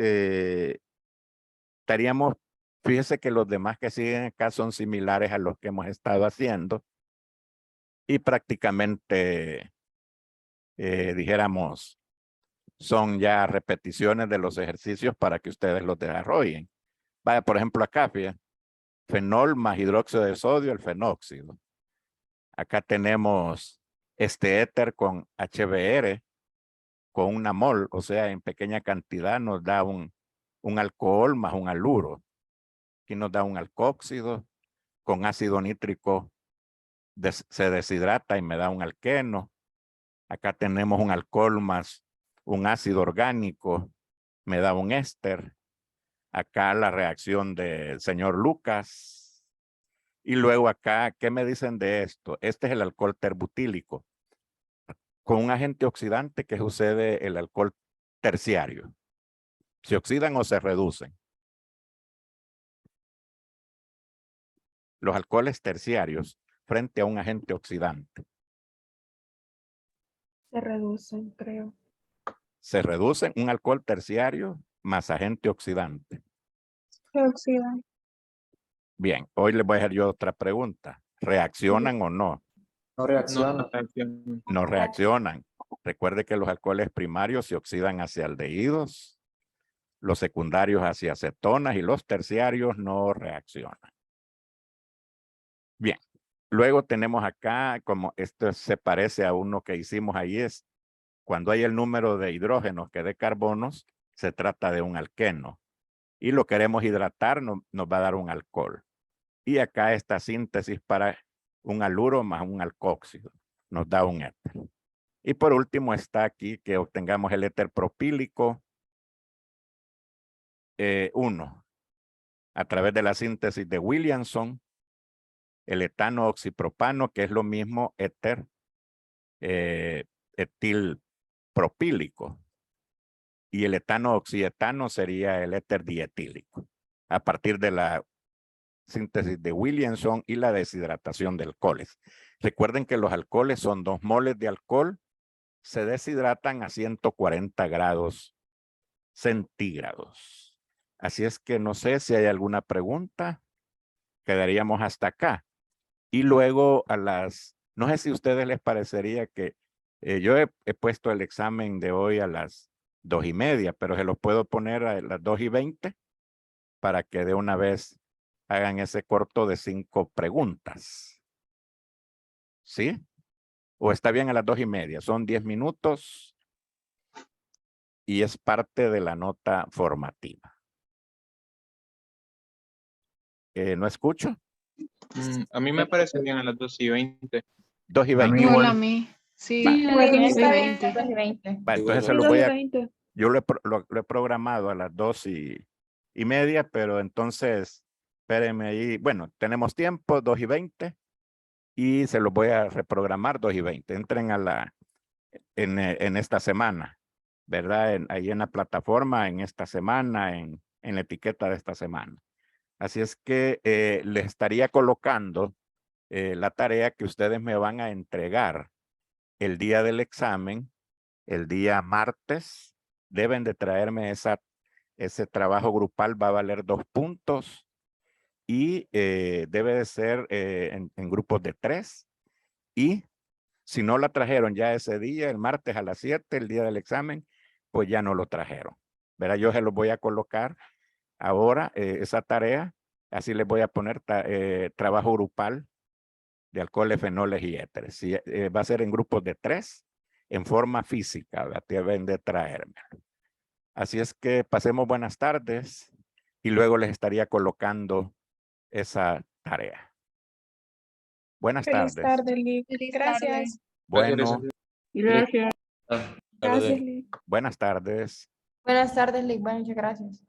estaríamos, fíjese que los demás que siguen acá son similares a los que hemos estado haciendo. Y prácticamente, dijéramos, son ya repeticiones de los ejercicios para que ustedes los desarrollen. Vaya, por ejemplo, acá, fíjate, fenol más hidróxido de sodio, el fenóxido. Acá tenemos este éter con HBr, con una mol, o sea, en pequeña cantidad nos da un alcohol más un haluro. Aquí nos da un alcóxido, con ácido nítrico se deshidrata y me da un alqueno. Acá tenemos un alcohol más un ácido orgánico, me da un éster. Acá la reacción del señor Lucas. Y luego acá, ¿qué me dicen de esto? Este es el alcohol terbutílico. Con un agente oxidante que sucede el alcohol terciario. ¿Se oxidan o se reducen? Los alcoholes terciarios frente a un agente oxidante. Se reducen, creo. Se reducen un alcohol terciario más agente oxidante. Se oxidan. Bien, hoy les voy a hacer yo otra pregunta. ¿Reaccionan o no? No reacciona. No reaccionan. Recuerde que los alcoholes primarios se oxidan hacia aldehídos, los secundarios hacia cetonas y los terciarios no reaccionan. Bien, luego tenemos acá, como esto se parece a uno que hicimos ahí, es cuando hay el número de hidrógenos que de carbonos, se trata de un alqueno. Y lo queremos hidratar, nos va a dar un alcohol. Y acá esta síntesis para un haluro más un alcóxido, nos da un éter. Y por último está aquí que obtengamos el éter propílico 1 a través de la síntesis de Williamson, el etano oxipropano, que es lo mismo éter etil propílico. Y el etano oxietano sería el éter dietílico, a partir de la síntesis de Williamson y la deshidratación de alcoholes. Recuerden que los alcoholes son 2 moles de alcohol, se deshidratan a 140 grados centígrados. Así es que no sé si hay alguna pregunta. Quedaríamos hasta acá. Y luego no sé si a ustedes les parecería que yo he puesto el examen de hoy a las 2:30, pero se los puedo poner a las 2:20 para que de una vez hagan ese corto de 5 preguntas. ¿Sí? O está bien a las 2:30. Son 10 minutos y es parte de la nota formativa. ¿No escucho? A mí me parece bien a las 2:20. 2:20. Igual a mí. Sí, Va. igual Igual a a mí, mí. 20. Va, entonces se lo voy a... Yo lo he programado a las 2:30, pero entonces, espérenme ahí. Bueno, tenemos tiempo, 2:20, y se los voy a reprogramar 2:20. Entren en esta semana, ¿verdad? Ahí en la plataforma, en esta semana, en la etiqueta de esta semana. Así es que les estaría colocando la tarea que ustedes me van a entregar el día del examen, el día martes. Deben de traerme ese trabajo grupal, va a valer 2 puntos y debe de ser en grupos de 3. Y si no la trajeron ya ese día, el martes a las 7, el día del examen, pues ya no lo trajeron. ¿Verdad? Yo se los voy a colocar ahora esa tarea. Así les voy a poner trabajo grupal de alcoholes, fenoles y éteres. Sí, va a ser en grupos de 3, en forma física, ¿verdad? Deben de traérmelo. Así es que pasemos buenas tardes y luego les estaría colocando esa tarea. Buenas Feliz tardes. tarde, Lick. Gracias. Bueno, Gracias, Lick. buenas tardes. Buenas tardes, Lick. Muchas gracias.